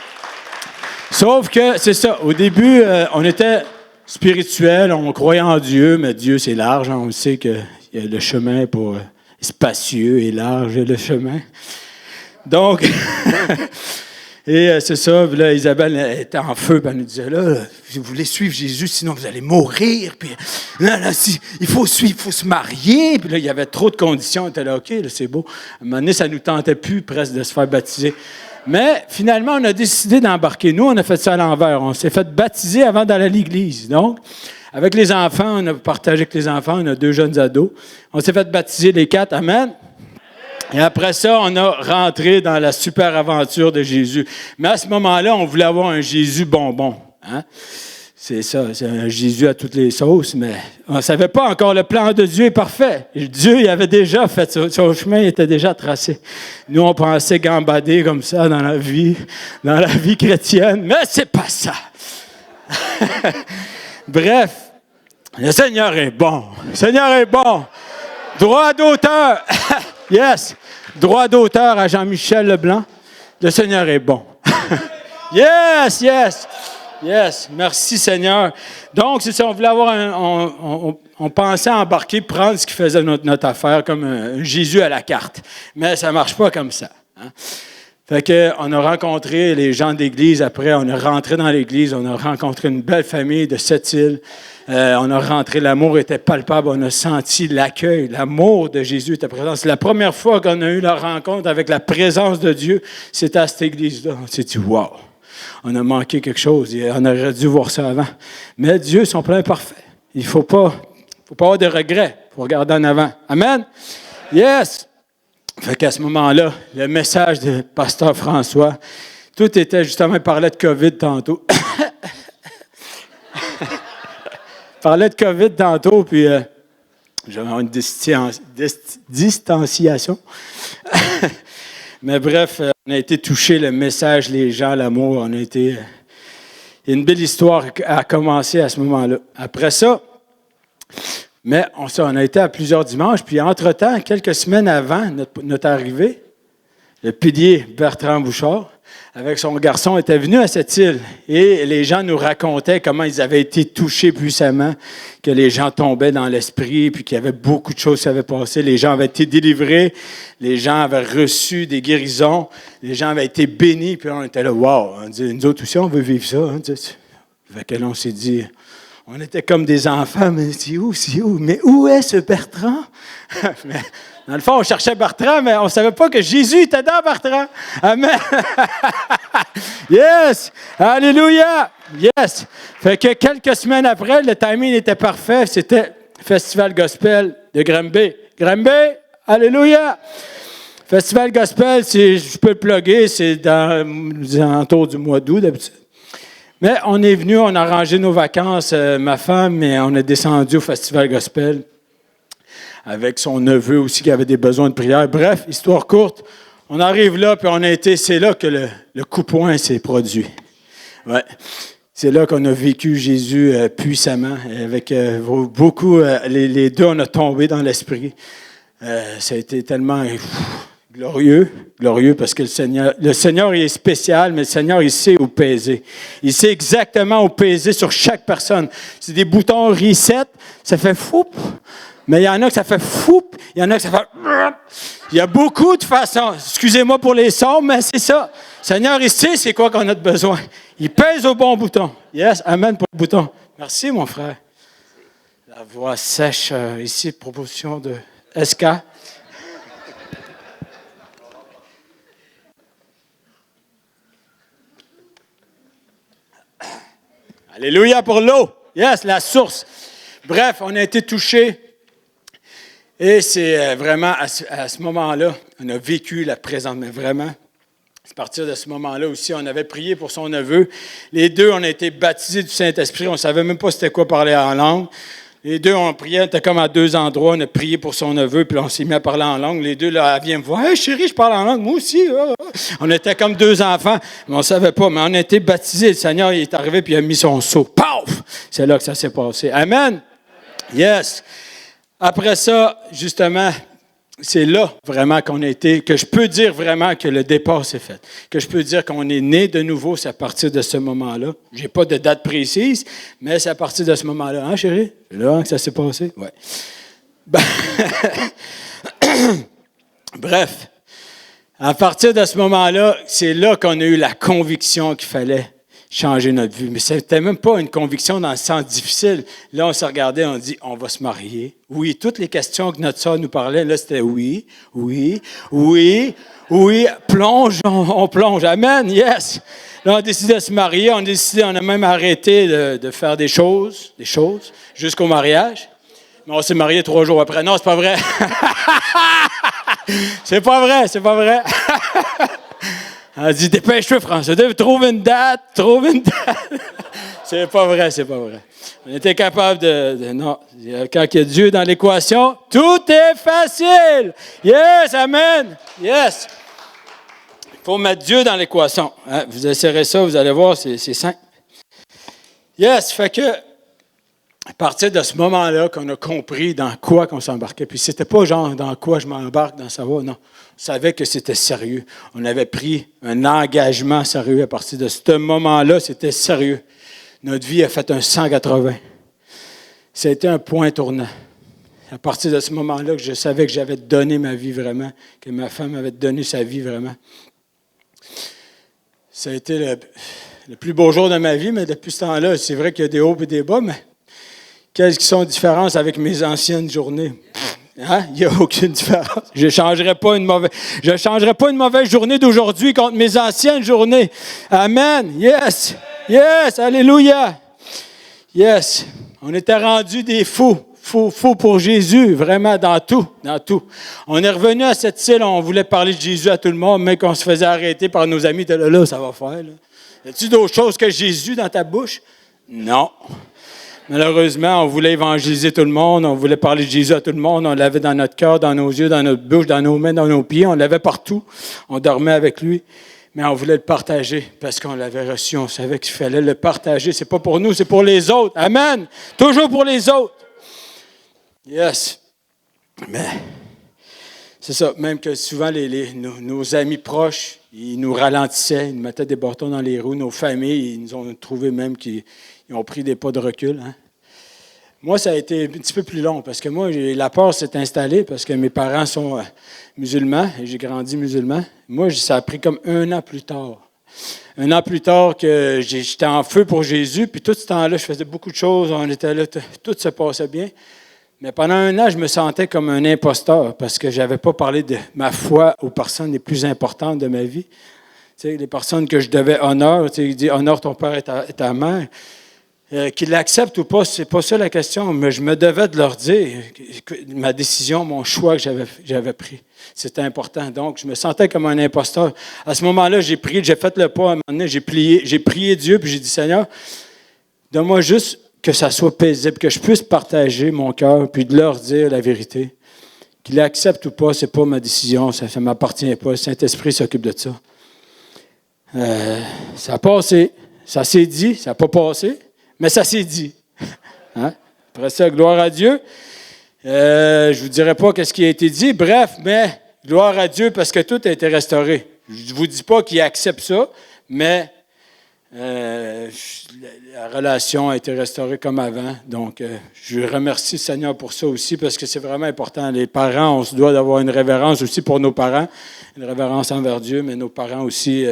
Sauf que, c'est ça, au début, on était spirituels, on croyait en Dieu, mais Dieu, c'est large. Hein, on sait qu'il y a le chemin pour spacieux et large, le chemin. Donc... Et c'est ça, là, Isabelle était en feu, puis elle nous disait, là, vous voulez suivre Jésus, sinon vous allez mourir, puis là, il faut suivre, il faut se marier, puis là, il y avait trop de conditions, on était là, OK, là, c'est beau. À un moment donné, ça ne nous tentait plus presque de se faire baptiser. Mais finalement, on a décidé d'embarquer. Nous, on a fait ça à l'envers. On s'est fait baptiser avant d'aller à l'église. Donc, avec les enfants, on a partagé avec les enfants, on a 2 jeunes ados. On s'est fait baptiser les 4, amen. Et après ça, on a rentré dans la super aventure de Jésus. Mais à ce moment-là, on voulait avoir un Jésus bonbon. Hein? C'est ça, c'est un Jésus à toutes les sauces, mais on ne savait pas encore, le plan de Dieu est parfait. Dieu, il avait déjà fait ça, son chemin était déjà tracé. Nous, on pensait gambader comme ça dans la vie chrétienne, mais c'est pas ça. Bref, le Seigneur est bon. Le Seigneur est bon. Droit d'auteur. Yes. Droit d'auteur à Jean-Michel Leblanc. Le Seigneur est bon. Yes, yes. Yes. Merci, Seigneur. Donc, c'est ça, on voulait avoir on pensait embarquer, prendre ce qui faisait notre affaire comme un Jésus à la carte. Mais ça ne marche pas comme ça. Hein? Fait qu'on a rencontré les gens de l'Église. Après, on a rentré dans l'Église. On a rencontré une belle famille de Sept-Îles. On a rentré, l'amour était palpable. On a senti l'accueil. L'amour de Jésus était présent. C'est la première fois qu'on a eu la rencontre avec la présence de Dieu. C'était à cette Église-là. On s'est dit, wow, on a manqué quelque chose. On aurait dû voir ça avant. Mais Dieu, son plan est parfait. Il ne faut pas avoir de regrets. Il faut regarder en avant. Amen? Yes! Fait qu'à ce moment-là, le message de pasteur François, tout était justement, il parlait de COVID tantôt. parlait de COVID tantôt, puis j'avais une distanciation. Mais bref, on a été touchés, le message, les gens, l'amour, on a été... une belle histoire a commencé à ce moment-là. Après ça, mais on a été à plusieurs dimanches, puis entre-temps, quelques semaines avant notre arrivée, le pilier Bertrand Bouchard, avec son garçon, était venu à cette île. Et les gens nous racontaient comment ils avaient été touchés puissamment, que les gens tombaient dans l'esprit, puis qu'il y avait beaucoup de choses qui avaient passé. Les gens avaient été délivrés, les gens avaient reçu des guérisons, les gens avaient été bénis, puis on était là, wow! On dit, nous autres aussi, on veut vivre ça. Hein, fait que là, on s'est dit, on était comme des enfants, mais c'est où? Mais où est ce Bertrand? Mais, dans le fond, on cherchait Bertrand, mais on ne savait pas que Jésus était dans Bertrand. Amen. Yes! Alléluia! Yes! Fait que quelques semaines après, le timing était parfait. C'était Festival Gospel de Granby. Granby! Alléluia! Festival Gospel, je peux le plugger, c'est dans les alentours du mois d'août d'habitude. Mais on est venu, on a arrangé nos vacances, ma femme, et on est descendu au Festival Gospel avec son neveu aussi qui avait des besoins de prière. Bref, histoire courte, on arrive là, puis c'est là que le coup-point s'est produit. Ouais. C'est là qu'on a vécu Jésus puissamment, avec beaucoup, les deux, on a tombé dans l'esprit. Ça a été tellement glorieux parce que le Seigneur il est spécial, mais le Seigneur, il sait où peser. Il sait exactement où peser sur chaque personne. C'est des boutons reset, ça fait fou. Mais il y en a que ça fait fou, il y en a que ça fait... Il y a beaucoup de façons. Excusez-moi pour les sons, mais c'est ça. Le Seigneur, il sait c'est quoi qu'on a de besoin. Il pèse au bon bouton. Yes, amen pour le bouton. Merci, mon frère. La voix sèche ici, proposition de SK. Alléluia pour l'eau. Yes, la source. Bref, on a été touchés. Et c'est vraiment à ce moment-là, on a vécu la présence, mais vraiment, à partir de ce moment-là aussi, on avait prié pour son neveu. Les deux, on a été baptisés du Saint-Esprit, on ne savait même pas c'était quoi parler en langue. Les deux, on priait, on était comme à deux endroits, on a prié pour son neveu, puis on s'est mis à parler en langue. Les deux, là, elle vient me voir, « Hey, chérie, je parle en langue, moi aussi. » On était comme deux enfants, mais on ne savait pas, mais on a été baptisés. Le Seigneur, il est arrivé, puis il a mis son seau. Paf! C'est là que ça s'est passé. Amen! Yes! Après ça, justement, c'est là vraiment qu'on a été, que je peux dire vraiment que le départ s'est fait. Que je peux dire qu'on est né de nouveau, c'est à partir de ce moment-là. Je n'ai pas de date précise, mais c'est à partir de ce moment-là. Hein, chérie? C'est là que ça s'est passé? Oui. Bref, à partir de ce moment-là, c'est là qu'on a eu la conviction qu'il fallait changer notre vie. Mais ce n'était même pas une conviction dans le sens difficile. Là, on se regardait, on dit, on va se marier. Oui, toutes les questions que notre soeur nous parlait, là, c'était oui, plonge, on plonge. Amen, yes. Là, on a décidé de se marier, on a même arrêté de faire des choses, jusqu'au mariage. Mais on s'est marié 3 jours après. Non, c'est pas vrai. C'est pas vrai. Elle dit, dépêche-toi, François, trouve une date. C'est pas vrai. On était capable non, quand il y a Dieu dans l'équation, tout est facile. Yes, amen. Yes. Il faut mettre Dieu dans l'équation. Hein? Vous essayerez ça, vous allez voir, c'est simple. Yes, fait que, à partir de ce moment-là qu'on a compris dans quoi qu'on s'embarquait, puis c'était pas genre dans quoi je m'embarque, dans savoir, non. On savait que c'était sérieux. On avait pris un engagement sérieux. À partir de ce moment-là, c'était sérieux. Notre vie a fait un 180. Ça a été un point tournant. À partir de ce moment-là, que je savais que j'avais donné ma vie vraiment, que ma femme avait donné sa vie vraiment. Ça a été le plus beau jour de ma vie, mais depuis ce temps-là, c'est vrai qu'il y a des hauts et des bas, mais quelles sont les différences avec mes anciennes journées? Hein? Il n'y a aucune différence. Je ne changerai pas une mauvaise journée d'aujourd'hui contre mes anciennes journées. Amen. Yes. Yes. Alléluia. Yes. On était rendus des fous. Fous pour Jésus, vraiment dans tout. On est revenu à cette île, on voulait parler de Jésus à tout le monde, mais qu'on se faisait arrêter par nos amis. Là, ça va faire. Là. Y a-t-il d'autres choses que Jésus dans ta bouche? Non. Malheureusement, on voulait évangéliser tout le monde, on voulait parler de Jésus à tout le monde, on l'avait dans notre cœur, dans nos yeux, dans notre bouche, dans nos mains, dans nos pieds, on l'avait partout, on dormait avec lui, mais on voulait le partager parce qu'on l'avait reçu, on savait qu'il fallait le partager. C'est pas pour nous, c'est pour les autres. Amen! Toujours pour les autres. Yes. Mais c'est ça, même que souvent nos amis proches, ils nous ralentissaient, ils nous mettaient des bâtons dans les roues, nos familles, ils nous ont trouvé même qu'ils ont pris des pas de recul. Hein. Moi, ça a été un petit peu plus long parce que moi, la peur s'est installée parce que mes parents sont musulmans et j'ai grandi musulman. Moi, ça a pris comme 1 an plus tard. 1 an plus tard que j'étais en feu pour Jésus, puis tout ce temps-là, je faisais beaucoup de choses, on était là, tout se passait bien. Mais pendant 1 an, je me sentais comme un imposteur parce que je n'avais pas parlé de ma foi aux personnes les plus importantes de ma vie. Tu sais, les personnes que je devais honneur, tu sais, il dit « honore ton père et ta mère ». Qu'ils l'acceptent ou pas, c'est pas ça la question, mais je me devais de leur dire que ma décision, mon choix que j'avais pris. C'était important. Donc, je me sentais comme un imposteur. À ce moment-là, j'ai prié, j'ai fait le pas. À un moment donné, j'ai prié Dieu, puis j'ai dit, Seigneur, donne-moi juste que ça soit paisible, que je puisse partager mon cœur, puis de leur dire la vérité. Qu'ils l'acceptent ou pas, c'est pas ma décision, ça ne m'appartient pas. Le Saint-Esprit s'occupe de ça. Ça a passé. Ça s'est dit, ça n'a pas passé. Mais ça s'est dit. Hein? Après ça, gloire à Dieu. Je ne vous dirai pas ce qui a été dit. Bref, mais gloire à Dieu parce que tout a été restauré. Je ne vous dis pas qu'il accepte ça, mais la relation a été restaurée comme avant. Donc, je remercie le Seigneur pour ça aussi parce que c'est vraiment important. Les parents, on se doit d'avoir une révérence aussi pour nos parents, une révérence envers Dieu, mais nos parents aussi,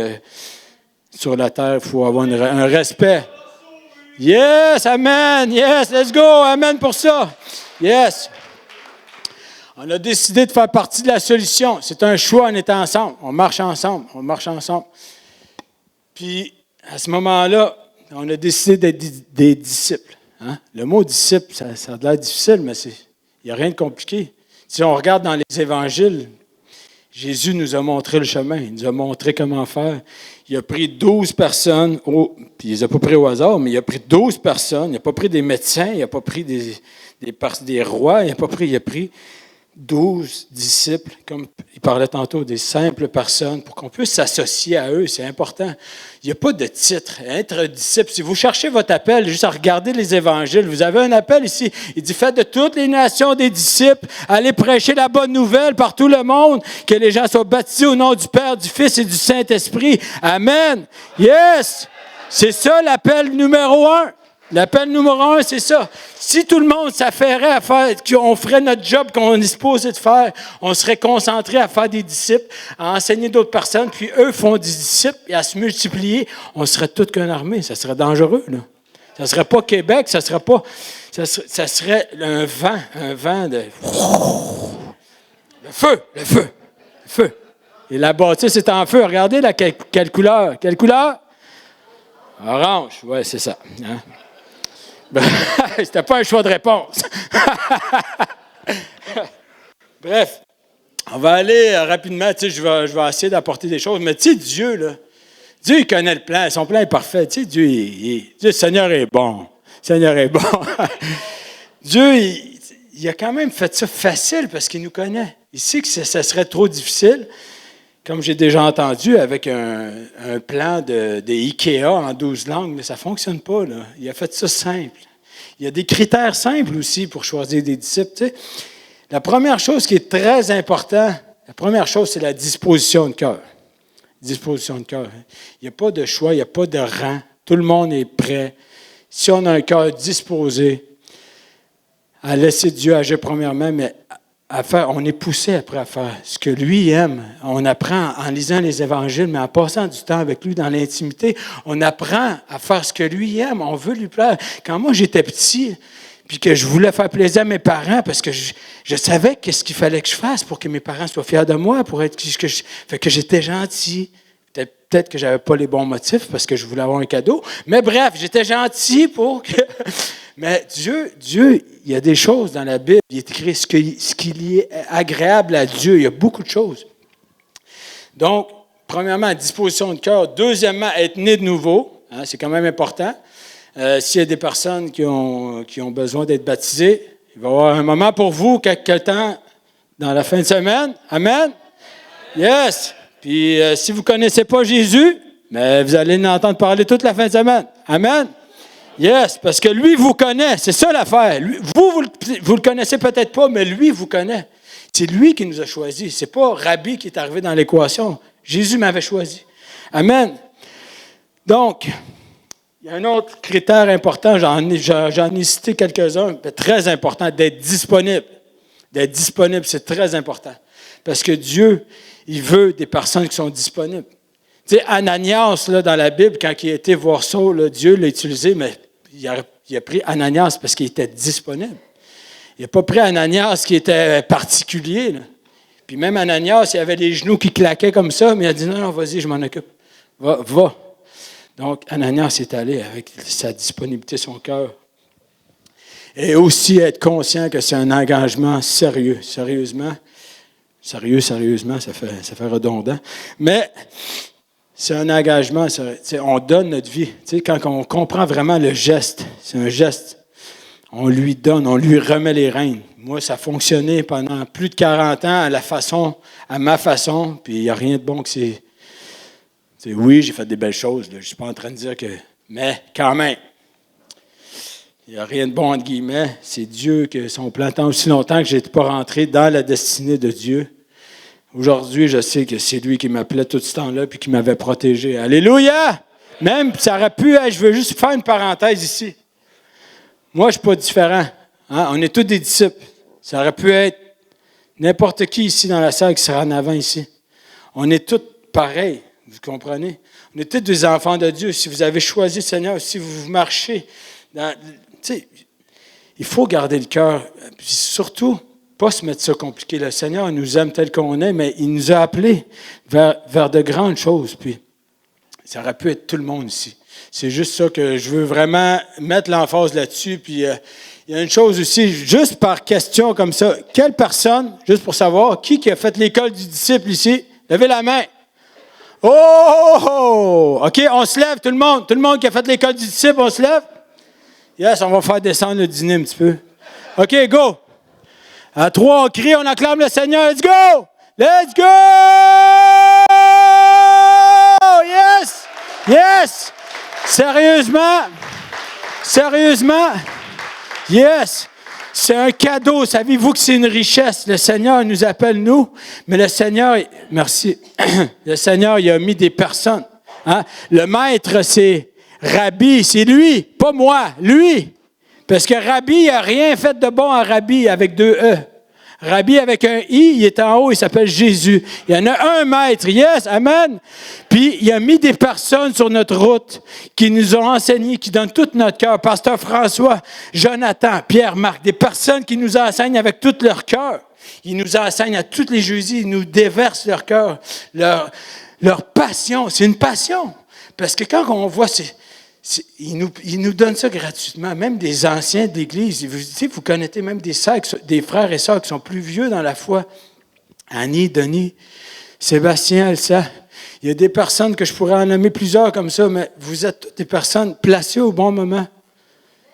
sur la terre, il faut avoir un respect. Yes, amen, yes, let's go, amen pour ça. Yes. On a décidé de faire partie de la solution. C'est un choix, on est ensemble, on marche ensemble. Puis, à ce moment-là, on a décidé d'être des disciples. Hein? Le mot disciple, ça a l'air difficile, mais il n'y a rien de compliqué. Si on regarde dans les évangiles, Jésus nous a montré le chemin, il nous a montré comment faire. Il a pris 12 personnes, puis il les a pas pris au hasard, mais il a pris 12 personnes, il n'a pas pris des médecins, il n'a pas pris des rois, il a pris 12 disciples, comme il parlait tantôt, des simples personnes, pour qu'on puisse s'associer à eux, c'est important. Il n'y a pas de titre. Être disciple, si vous cherchez votre appel, juste à regarder les évangiles, vous avez un appel ici, il dit « Faites de toutes les nations des disciples, allez prêcher la bonne nouvelle par tout le monde, que les gens soient baptisés au nom du Père, du Fils et du Saint-Esprit. » Amen! Yes! C'est ça l'appel numéro 1. L'appel numéro 1, c'est ça. Si tout le monde s'affairait à faire, qu'on ferait notre job qu'on est supposé de faire, on serait concentré à faire des disciples, à enseigner d'autres personnes, puis eux font des disciples et à se multiplier, on serait toute qu'une armée. Ça serait dangereux, là. Ça ne serait pas Québec, ça serait un vent de... Le feu. Et la bâtisse est en feu. Regardez, là, quelle couleur? Quelle couleur? Orange, oui, c'est ça. Hein? C'était pas un choix de réponse. Bref, on va aller rapidement. Tu sais, je vais essayer d'apporter des choses. Mais tu sais, Dieu, là, Dieu, il connaît le plan. Son plan est parfait. Tu sais, Dieu, le Seigneur est bon. Dieu, il a quand même fait ça facile parce qu'il nous connaît. Il sait que ça serait trop difficile. Comme j'ai déjà entendu, avec un plan de IKEA en 12 langues, mais ça ne fonctionne pas, là. Il a fait ça simple. Il y a des critères simples aussi pour choisir des disciples. Tu sais. La première chose qui est très importante, c'est la disposition de cœur. Disposition de cœur. Il n'y a pas de choix, il n'y a pas de rang. Tout le monde est prêt. Si on a un cœur disposé à laisser Dieu agir premièrement, mais on est poussé après à faire ce que lui aime. On apprend en lisant les évangiles, mais en passant du temps avec lui dans l'intimité, on apprend à faire ce que lui aime. On veut lui plaire. Quand moi, j'étais petit, puis que je voulais faire plaisir à mes parents, parce que je savais qu'est-ce qu'il fallait que je fasse pour que mes parents soient fiers de moi, pour être fait que j'étais gentil. Peut-être que je n'avais pas les bons motifs, parce que je voulais avoir un cadeau. Mais bref, j'étais gentil pour que... Mais Dieu, il y a des choses dans la Bible, il est écrit ce qui est agréable à Dieu. Il y a beaucoup de choses. Donc, premièrement, disposition de cœur. Deuxièmement, être né de nouveau. Hein, c'est quand même important. S'il y a des personnes qui ont besoin d'être baptisées, il va y avoir un moment pour vous, quelque temps, dans la fin de semaine. Amen? Yes! Puis si vous ne connaissez pas Jésus, mais vous allez l'entendre parler toute la fin de semaine. Amen? Yes, parce que lui vous connaît. C'est ça l'affaire. Vous le connaissez peut-être pas, mais lui vous connaît. C'est lui qui nous a choisis. C'est pas Rabbi qui est arrivé dans l'équation. Jésus m'avait choisi. Amen. Donc, il y a un autre critère important, j'en ai cité quelques-uns, mais très important, d'être disponible. D'être disponible, c'est très important. Parce que Dieu, il veut des personnes qui sont disponibles. Tu sais, Ananias, là, dans la Bible, quand il a été voir Saul, là, Dieu l'a utilisé, mais il a pris Ananias parce qu'il était disponible. Il n'a pas pris Ananias qui était particulier. Là. Puis même Ananias, il avait les genoux qui claquaient comme ça, mais il a dit non, vas-y, je m'en occupe. Va. Donc, Ananias est allé avec sa disponibilité, son cœur. Et aussi être conscient que c'est un engagement sérieux. Sérieusement, ça fait redondant. Mais c'est un engagement, on donne notre vie. Tu sais, quand on comprend vraiment le geste, c'est un geste. On lui donne, on lui remet les rênes. Moi, ça a fonctionné pendant plus de 40 ans à ma façon, puis il n'y a rien de bon que c'est. Oui, j'ai fait des belles choses, là, je ne suis pas en train de dire que. Mais quand même, il n'y a rien de bon entre guillemets. C'est Dieu que son plan tant aussi longtemps que je n'étais pas rentré dans la destinée de Dieu. Aujourd'hui, je sais que c'est lui qui m'appelait tout ce temps-là puis qui m'avait protégé. Alléluia! Même, ça aurait pu être, je veux juste faire une parenthèse ici. Moi, je ne suis pas différent. Hein? On est tous des disciples. Ça aurait pu être n'importe qui ici dans la salle qui sera en avant ici. On est tous pareils, vous comprenez? On est tous des enfants de Dieu. Si vous avez choisi le Seigneur, si vous marchez, il faut garder le cœur. Puis surtout, pas se mettre ça compliqué. Le Seigneur nous aime tel qu'on est, mais il nous a appelés vers de grandes choses. Puis ça aurait pu être tout le monde ici. C'est juste ça que je veux vraiment mettre l'emphase là-dessus. Puis il y a une chose aussi, juste par question comme ça. Quelle personne, juste pour savoir, qui a fait l'école du disciple ici? Levez la main. Oh! OK, on se lève, tout le monde. Tout le monde qui a fait l'école du disciple, on se lève? Yes, on va faire descendre le dîner un petit peu. OK, go! À 3, on crie, on acclame le Seigneur. Let's go! Let's go! Yes! Yes! Sérieusement? Yes! C'est un cadeau. Savez-vous que c'est une richesse? Le Seigneur nous appelle, nous, mais le Seigneur, merci, le Seigneur, il a mis des personnes. Hein? Le maître, c'est Rabbi, c'est lui, pas moi, lui. Parce que Rabbi, il n'a rien fait de bon à Rabbi avec 2 E. Rabbi avec un I, il est en haut, il s'appelle Jésus. Il y en a un maître, yes, amen. Puis il a mis des personnes sur notre route qui nous ont enseigné, qui donnent tout notre cœur. Pasteur François, Jonathan, Pierre, Marc, des personnes qui nous enseignent avec tout leur cœur. Ils nous enseignent à tous les jeudis, ils nous déversent leur cœur, leur passion. C'est une passion. Parce que quand on voit, ils nous donnent ça gratuitement, même des anciens d'Église. Vous connaissez même des frères et sœurs qui sont plus vieux dans la foi. Annie, Denis, Sébastien, Elsa. Il y a des personnes que je pourrais en nommer plusieurs comme ça, mais vous êtes toutes des personnes placées au bon moment.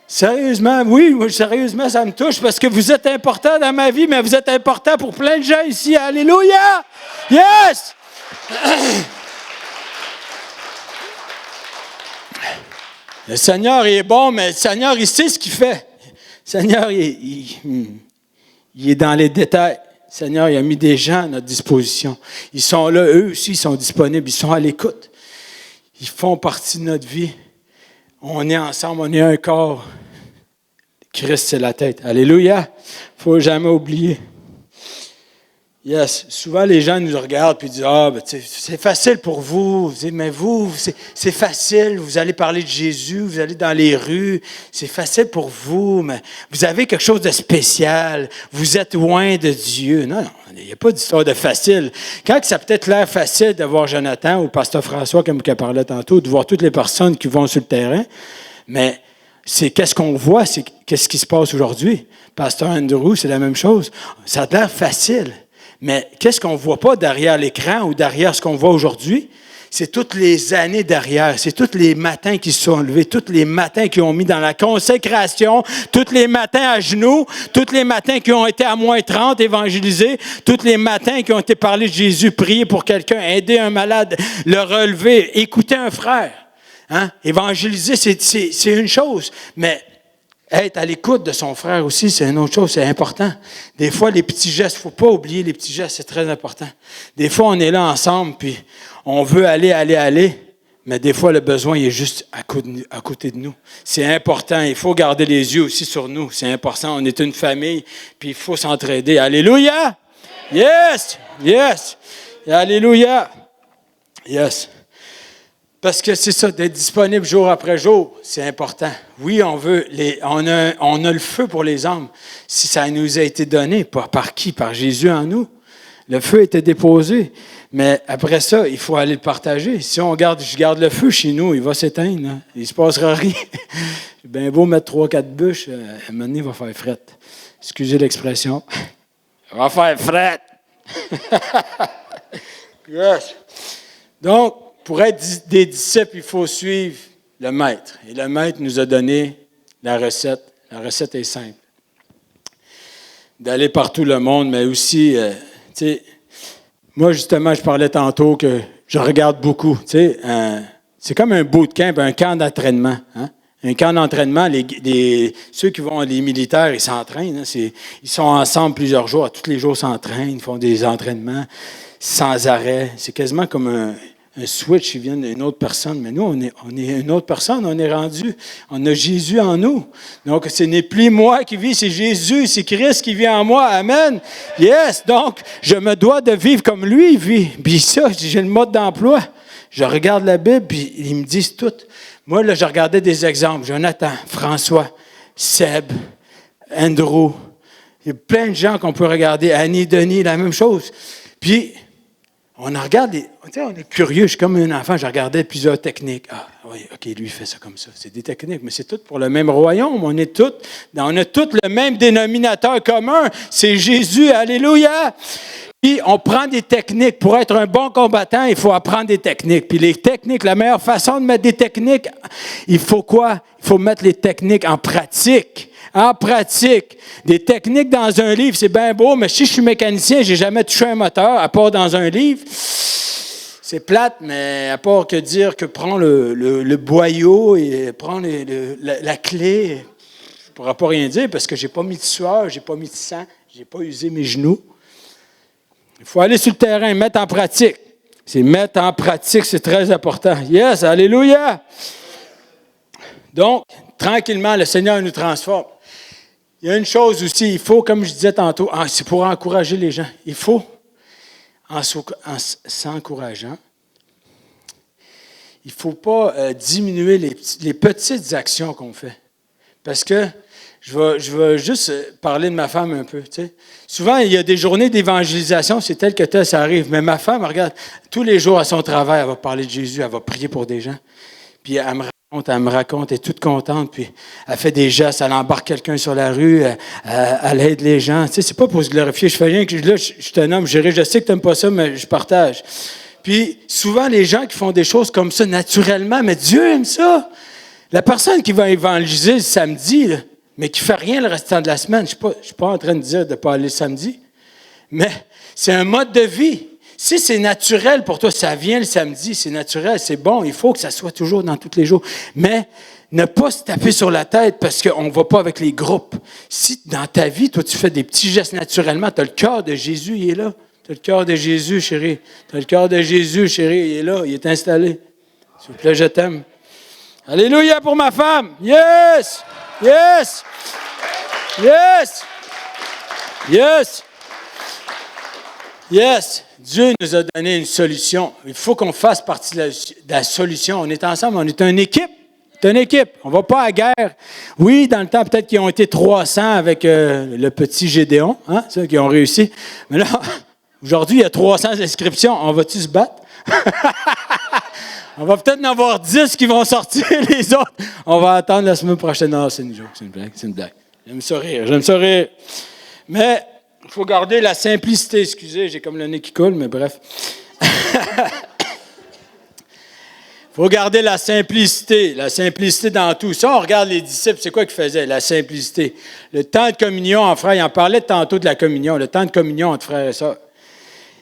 Sérieusement, oui, sérieusement, ça me touche parce que vous êtes importants dans ma vie, mais vous êtes importants pour plein de gens ici. Alléluia! Yes! Le Seigneur, il est bon, mais le Seigneur, il sait ce qu'il fait. Le Seigneur, il est dans les détails. Le Seigneur, il a mis des gens à notre disposition. Ils sont là, eux aussi, ils sont disponibles, ils sont à l'écoute. Ils font partie de notre vie. On est ensemble, on est un corps. Christ, c'est la tête. Alléluia! Il ne faut jamais oublier. Yes. Souvent, les gens nous regardent et disent « Ah, ben, c'est facile pour vous. Mais vous, c'est facile. Vous allez parler de Jésus, vous allez dans les rues. C'est facile pour vous, mais vous avez quelque chose de spécial. Vous êtes loin de Dieu. » Non, il n'y a pas d'histoire de facile. Quand ça peut être l'air facile de voir Jonathan ou Pasteur François, comme il parlait tantôt, de voir toutes les personnes qui vont sur le terrain, mais c'est qu'est-ce qu'on voit, c'est qu'est-ce qui se passe aujourd'hui. Pasteur Andrew, c'est la même chose. Ça a l'air facile. Mais qu'est-ce qu'on ne voit pas derrière l'écran ou derrière ce qu'on voit aujourd'hui? C'est toutes les années derrière, c'est tous les matins qui se sont levés, tous les matins qui ont mis dans la consécration, tous les matins à genoux, tous les matins qui ont été à -30 évangélisés, tous les matins qui ont été parlé de Jésus, prier pour quelqu'un, aider un malade, le relever, écouter un frère. Hein? Évangéliser, c'est une chose, mais être à l'écoute de son frère aussi, c'est une autre chose, c'est important. Des fois, les petits gestes, il ne faut pas oublier les petits gestes, c'est très important. Des fois, on est là ensemble, puis on veut aller, mais des fois, le besoin il est juste à côté de nous. C'est important, il faut garder les yeux aussi sur nous, c'est important. On est une famille, puis il faut s'entraider. Alléluia! Yes! Yes! Alléluia! Yes! Parce que c'est ça, d'être disponible jour après jour, c'est important. Oui, on a le feu pour les âmes. Si ça nous a été donné, par qui? Par Jésus en nous. Le feu était déposé. Mais après ça, il faut aller le partager. Si je garde le feu chez nous, il va s'éteindre. Hein? Il ne se passera rien. C'est bien beau mettre 3-4 bûches, à un moment donné, il va faire frette. Excusez l'expression. Il va faire frette. Yes. Donc, pour être des disciples, il faut suivre le Maître. Et le Maître nous a donné la recette. La recette est simple. D'aller partout le monde, mais aussi, tu sais, moi, justement, je parlais tantôt que je regarde beaucoup. Tu sais, c'est comme un bootcamp, un camp d'entraînement. Hein? Un camp d'entraînement, ceux qui vont, les militaires, ils s'entraînent. Hein? Ils sont ensemble plusieurs jours. Tous les jours, ils s'entraînent. Ils font des entraînements sans arrêt. C'est quasiment comme un switch, il vient d'une autre personne. Mais nous, on est une autre personne, on a Jésus en nous. Donc, ce n'est plus moi qui vis, c'est Jésus, c'est Christ qui vit en moi. Amen. Yes. Donc, je me dois de vivre comme lui vit. Puis ça, j'ai le mode d'emploi. Je regarde la Bible, puis ils me disent tout. Moi, là, je regardais des exemples. Jonathan, François, Seb, Andrew. Il y a plein de gens qu'on peut regarder. Annie, Denis, la même chose. Puis, on regarde, on est curieux, je suis comme un enfant, je regardais plusieurs techniques. Ah oui, OK, lui, il fait ça comme ça. C'est des techniques, mais c'est tout pour le même royaume. On a tous le même dénominateur commun. C'est Jésus, alléluia! Puis, on prend des techniques. Pour être un bon combattant, il faut apprendre des techniques. Puis les techniques, la meilleure façon de mettre des techniques, il faut quoi? Il faut mettre les techniques en pratique. En pratique. Des techniques dans un livre, c'est bien beau, mais si je suis mécanicien, j'ai jamais touché un moteur, à part dans un livre. C'est plate, mais à part que dire que prends le boyau et prends la clé, je ne pourrais pas rien dire parce que j'ai pas mis de sueur, j'ai pas mis de sang, j'ai pas usé mes genoux. Il faut aller sur le terrain, mettre en pratique. C'est mettre en pratique, c'est très important. Yes, alléluia! Donc, tranquillement, le Seigneur nous transforme. Il y a une chose aussi, il faut, comme je disais tantôt, c'est pour encourager les gens. Il faut, en s'encourageant, il ne faut pas diminuer les petites actions qu'on fait. Parce que, je vais juste parler de ma femme un peu. Tu sais. Souvent, il y a des journées d'évangélisation, c'est tel que tel, ça arrive. Mais ma femme, regarde, tous les jours à son travail, elle va parler de Jésus, elle va prier pour des gens. Puis elle me raconte, elle est toute contente, puis elle fait des gestes, elle embarque quelqu'un sur la rue, elle aide les gens. Tu sais, c'est pas pour se glorifier, je fais rien que là, je suis un homme, je sais que tu n'aimes pas ça, mais je partage. Puis souvent, les gens qui font des choses comme ça naturellement, mais Dieu aime ça. La personne qui va évangéliser le samedi, là, mais qui ne fait rien le restant de la semaine, je ne suis pas en train de dire de ne pas aller le samedi, mais c'est un mode de vie. Si c'est naturel pour toi, ça vient le samedi, c'est naturel, c'est bon, il faut que ça soit toujours dans tous les jours. Mais ne pas se taper sur la tête parce qu'on ne va pas avec les groupes. Si dans ta vie, toi, tu fais des petits gestes naturellement, tu as le cœur de Jésus, il est là. Tu as le cœur de Jésus, chérie. Tu as le cœur de Jésus, chérie, il est là, il est installé. S'il vous plaît, je t'aime. Alléluia pour ma femme. Yes! Yes! Yes! Yes! Yes! Dieu nous a donné une solution. Il faut qu'on fasse partie de la solution. On est ensemble, on est une équipe. C'est une équipe. On ne va pas à la guerre. Oui, dans le temps, peut-être qu'ils ont été 300 avec le petit Gédéon, hein, ceux qui ont réussi. Mais là, aujourd'hui, il y a 300 inscriptions. On va-tu se battre? On va peut-être en avoir 10 qui vont sortir, les autres. On va attendre la semaine prochaine. Non, c'est une joke, c'est une blague. J'aime ça rire. Mais il faut garder la simplicité. Excusez, j'ai comme le nez qui coule, mais bref. Il faut garder la simplicité dans tout. Ça, on regarde les disciples, c'est quoi qu'ils faisaient? La simplicité. Le temps de communion, en frère, il en parlait tantôt de la communion, le temps de communion entre frères et sœurs.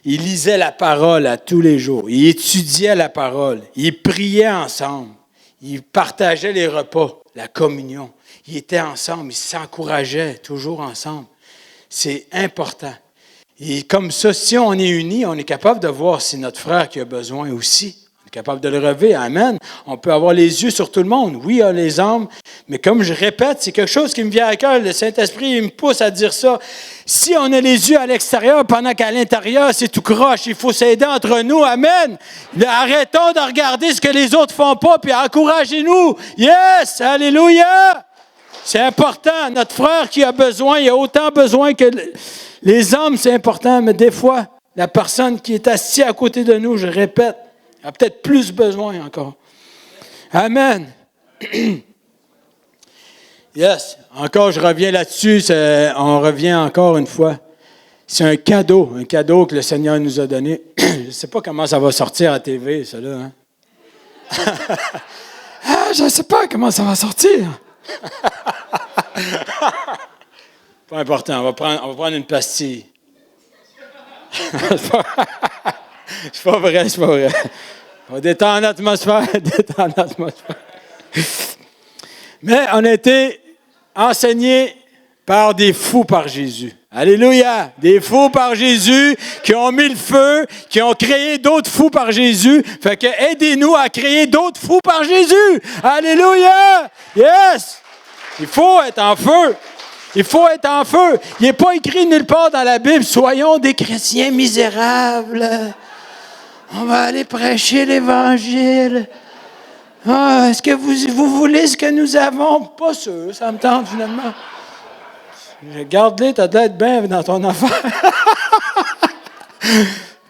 Ils lisaient la parole à tous les jours. Ils étudiaient la parole. Ils priaient ensemble. Ils partageaient les repas, la communion. Ils étaient ensemble. Ils s'encourageaient toujours ensemble. C'est important. Et comme ça, si on est unis, on est capable de voir si notre frère qui a besoin aussi. On est capable de le relever. Amen. On peut avoir les yeux sur tout le monde. Oui, il y a les hommes. Mais comme je répète, c'est quelque chose qui me vient à cœur. Le Saint-Esprit, il me pousse à dire ça. Si on a les yeux à l'extérieur pendant qu'à l'intérieur, c'est tout croche, il faut s'aider entre nous. Amen. Arrêtons de regarder ce que les autres font pas, puis encouragez-nous. Yes! Alléluia! C'est important. Notre frère qui a besoin, il a autant besoin que les hommes, c'est important. Mais des fois, la personne qui est assise à côté de nous, je répète, a peut-être plus besoin encore. Amen. Yes. Encore, je reviens là-dessus. On revient encore une fois. C'est un cadeau que le Seigneur nous a donné. Je ne sais pas comment ça va sortir à la TV, ça là. Hein? Je ne sais pas comment ça va sortir. Pas important, on va prendre une pastille. C'est pas vrai. On va détendre l'atmosphère. Mais on a été enseignés par des fous par Jésus. Alléluia! Des fous par Jésus qui ont mis le feu, qui ont créé d'autres fous par Jésus. Fait que aidez-nous à créer d'autres fous par Jésus. Alléluia! Yes! Il faut être en feu. Il n'est pas écrit nulle part dans la Bible, soyons des chrétiens misérables. On va aller prêcher l'Évangile. Est-ce que vous voulez ce que nous avons? Pas sûr, ça me tente finalement. Garde-les, t'as l'air bien dans ton affaire.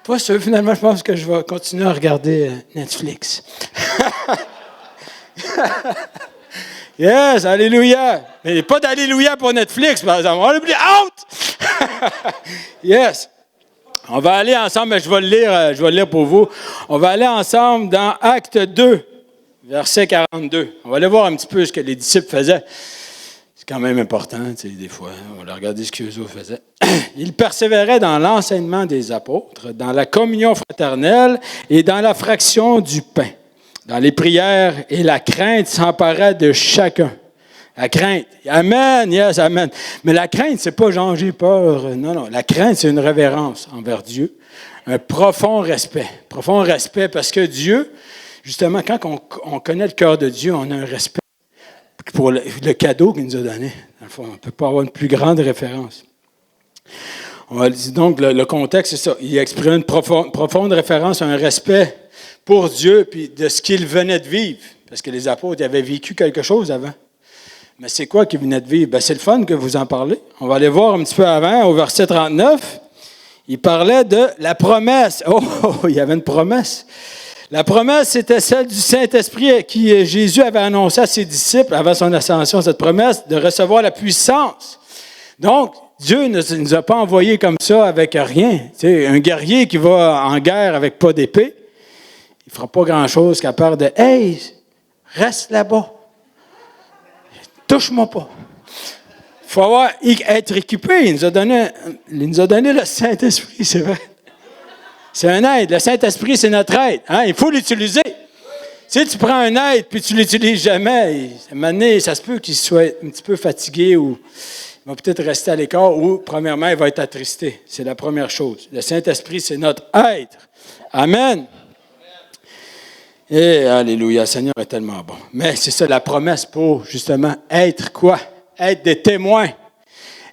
Pas sûr, finalement, je pense que je vais continuer à regarder Netflix. Yes, alléluia. Mais pas d'alléluia pour Netflix, par exemple. On oublie, out! Yes. On va aller ensemble, mais je vais le lire pour vous. On va aller ensemble dans Acte 2, verset 42. On va aller voir un petit peu ce que les disciples faisaient. C'est quand même important, tu sais, des fois. On va regarder ce qu'eux autres faisaient. Ils persévéraient dans l'enseignement des apôtres, dans la communion fraternelle et dans la fraction du pain. Dans les prières, et la crainte s'emparait de chacun. La crainte. Amen, yes, amen. Mais la crainte, c'est pas genre j'ai peur. Non. La crainte, c'est une révérence envers Dieu. Un profond respect. Profond respect parce que Dieu, justement, quand on connaît le cœur de Dieu, on a un respect pour le cadeau qu'il nous a donné. Dans le fond, on ne peut pas avoir une plus grande référence. Donc, le contexte, c'est ça. Il exprime une profonde référence, un respect pour Dieu puis de ce qu'il venait de vivre. Parce que les apôtres avaient vécu quelque chose avant. Mais c'est quoi qu'ils venaient de vivre? C'est le fun que vous en parlez. On va aller voir un petit peu avant, au verset 39. Il parlait de la promesse. Il y avait une promesse. La promesse, c'était celle du Saint-Esprit qui Jésus avait annoncé à ses disciples avant son ascension, cette promesse de recevoir la puissance. Donc, Dieu ne nous a pas envoyés comme ça avec rien. Tu sais, un guerrier qui va en guerre avec pas d'épée, il ne fera pas grand-chose qu'à part de « Hey, reste là-bas. Touche-moi pas. » Il faut être équipé. Il nous a donné le Saint-Esprit, c'est vrai. C'est un aide. Le Saint-Esprit, c'est notre aide. Hein? Il faut l'utiliser. Si tu prends un aide puis tu ne l'utilises jamais, à un moment donné, ça se peut qu'il soit un petit peu fatigué ou il va peut-être rester à l'écart ou, premièrement, il va être attristé. C'est la première chose. Le Saint-Esprit, c'est notre être. Amen. Et alléluia, le Seigneur est tellement bon. Mais c'est ça la promesse pour, justement, être quoi? Être des témoins.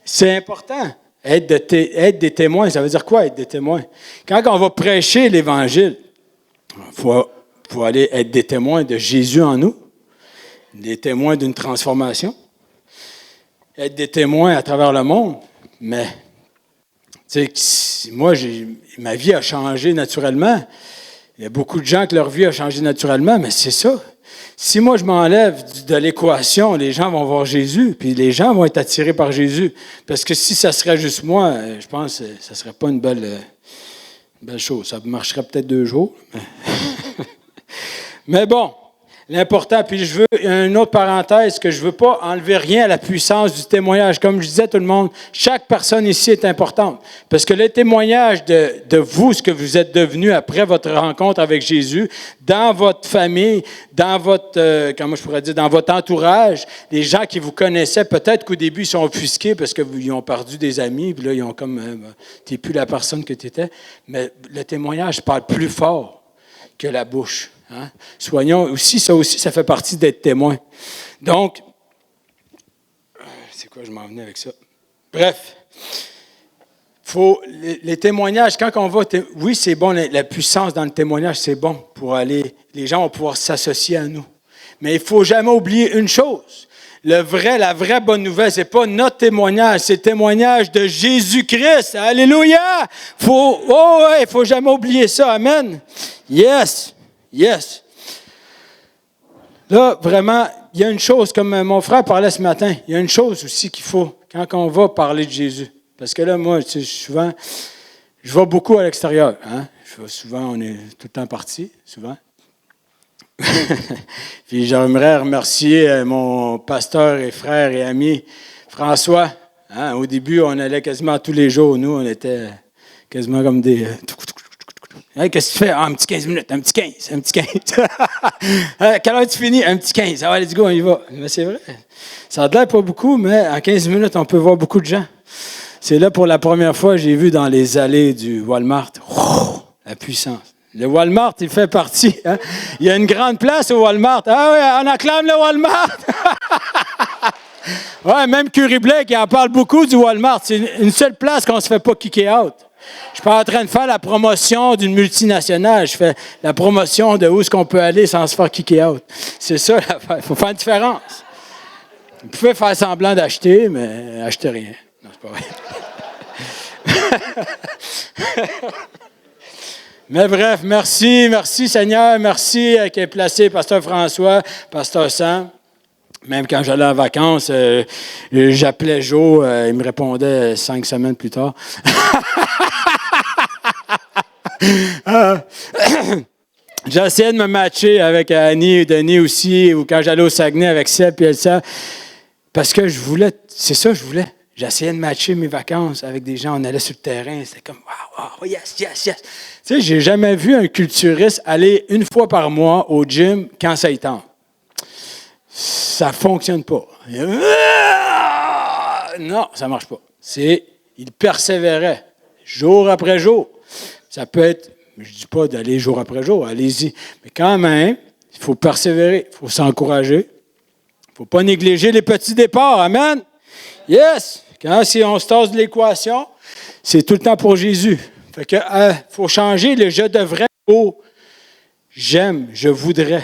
C'est important. Être des témoins, ça veut dire quoi, être des témoins? Quand on va prêcher l'Évangile, il faut aller être des témoins de Jésus en nous, des témoins d'une transformation, être des témoins à travers le monde. Mais, tu sais, moi, ma vie a changé naturellement. Il y a beaucoup de gens que leur vie a changé naturellement, mais c'est ça. Si moi, je m'enlève de l'équation, les gens vont voir Jésus, puis les gens vont être attirés par Jésus. Parce que si ça serait juste moi, je pense que ça ne serait pas une belle chose. Ça marcherait peut-être 2 jours. Mais bon, l'important, puis je veux une autre parenthèse, que je ne veux pas enlever rien à la puissance du témoignage. Comme je disais, tout le monde, chaque personne ici est importante. Parce que le témoignage de vous, ce que vous êtes devenu après votre rencontre avec Jésus, dans votre famille, dans votre, dans votre entourage, les gens qui vous connaissaient, peut-être qu'au début, ils sont offusqués parce qu'ils ont perdu des amis, puis là, ils ont comme, tu n'es plus la personne que tu étais. Mais le témoignage parle plus fort que la bouche. Hein? Soignons aussi, ça fait partie d'être témoin. Donc, c'est quoi, je m'en venais avec ça? Bref, les témoignages, quand on va, oui, c'est bon, la puissance dans le témoignage, c'est bon pour aller, les gens vont pouvoir s'associer à nous. Mais il ne faut jamais oublier une chose. La vraie bonne nouvelle, c'est pas notre témoignage, c'est le témoignage de Jésus-Christ. Alléluia! Il faut jamais oublier ça. Amen. Yes. Yes. Là, vraiment, il y a une chose, comme mon frère parlait ce matin, il y a une chose aussi qu'il faut quand on va parler de Jésus. Parce que là, moi, souvent, je vais beaucoup à l'extérieur. Hein? Souvent, on est tout le temps parti, souvent. Puis j'aimerais remercier mon pasteur et frère et ami, François. Hein? Au début, on allait quasiment tous les jours. Nous, on était quasiment comme des... Hey, qu'est-ce que tu fais? Ah, un petit 15 minutes, un petit 15. Quelle heure tu finis? Un petit 15. Ah, let's go, on y va. Mais c'est vrai. Ça a l'air pas beaucoup, mais en 15 minutes, on peut voir beaucoup de gens. C'est là, pour la première fois, j'ai vu dans les allées du Walmart, la puissance. Le Walmart, il fait partie. Hein? Il y a une grande place au Walmart. Ah oui, on acclame le Walmart. Ouais, même Curry Blake, il en parle beaucoup du Walmart. C'est une seule place qu'on ne se fait pas kicker out. Je ne suis pas en train de faire la promotion d'une multinationale. Je fais la promotion de où est-ce qu'on peut aller sans se faire kicker out. C'est ça l'affaire. Il faut faire une différence. Vous pouvez faire semblant d'acheter, mais achetez rien. Non, c'est pas vrai. Mais bref, merci Seigneur. Merci qui est placé Pasteur François, Pasteur Sam. Même quand j'allais en vacances, j'appelais Joe, il me répondait 5 semaines plus tard. J'essayais de me matcher avec Annie et Denis aussi, ou quand j'allais au Saguenay avec Seb et Elsa, parce que je voulais. J'essayais de matcher mes vacances avec des gens, on allait sur le terrain, c'était comme wow, yes. Tu sais, j'ai jamais vu un culturiste aller 1 fois par mois au gym quand ça y tente. Ça ne fonctionne pas. Non, ça ne marche pas. Il persévérait jour après jour. Ça peut être, je ne dis pas d'aller jour après jour, allez-y. Mais quand même, il faut persévérer, il faut s'encourager. Il ne faut pas négliger les petits départs. Amen. Yes. Si on se tasse de l'équation, c'est tout le temps pour Jésus. Fait que faut changer le je devrais au j'aime, je voudrais.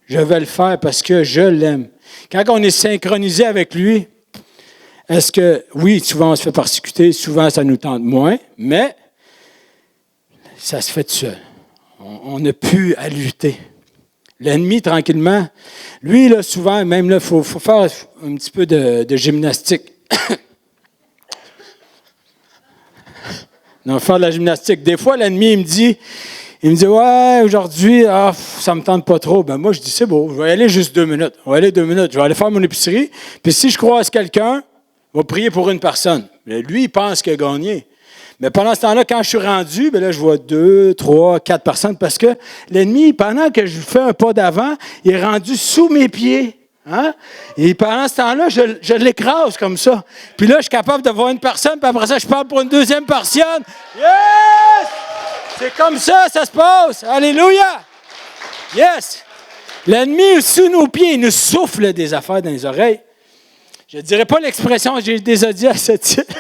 Je vais le faire parce que je l'aime. Quand on est synchronisé avec lui, est-ce que, oui, souvent on se fait persécuter, souvent ça nous tente moins, mais ça se fait tout seul. On n'a plus à lutter. L'ennemi, tranquillement, lui, là, souvent, même là, il faut faire un petit peu de gymnastique. Non, faire de la gymnastique. Des fois, l'ennemi, il me dit, ouais, aujourd'hui, ça me tente pas trop. Ben moi, je dis, c'est beau, je vais y aller juste 2 minutes. Je vais aller faire mon épicerie. Puis si je croise quelqu'un, je vais prier pour une personne. Lui, il pense qu'il a gagné. Mais pendant ce temps-là, quand je suis rendu, ben là, je vois 2, 3, 4 personnes parce que l'ennemi, pendant que je fais un pas d'avant, il est rendu sous mes pieds. Hein? Et pendant ce temps-là, je l'écrase comme ça. Puis là, je suis capable de voir une personne, puis après ça, je parle pour une deuxième personne. Yes! C'est comme ça se passe. Alléluia! Yes! L'ennemi, sous nos pieds, il nous souffle des affaires dans les oreilles. Je ne dirais pas l'expression, j'ai déjà dit à ce titre.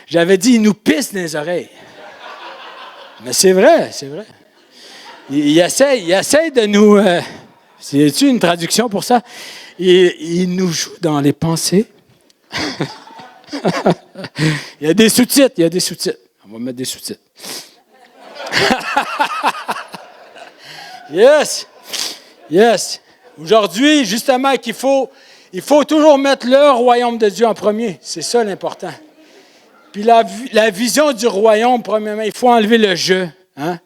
J'avais dit, il nous pisse dans les oreilles. Mais c'est vrai. Il essaie de nous... c'est-tu une traduction pour ça? Il nous joue dans les pensées. Il y a des sous-titres. On va mettre des sous-titres. Yes. Aujourd'hui, justement, il faut toujours mettre le royaume de Dieu en premier. C'est ça l'important. Puis la vision du royaume, premièrement, il faut enlever le je. Hein?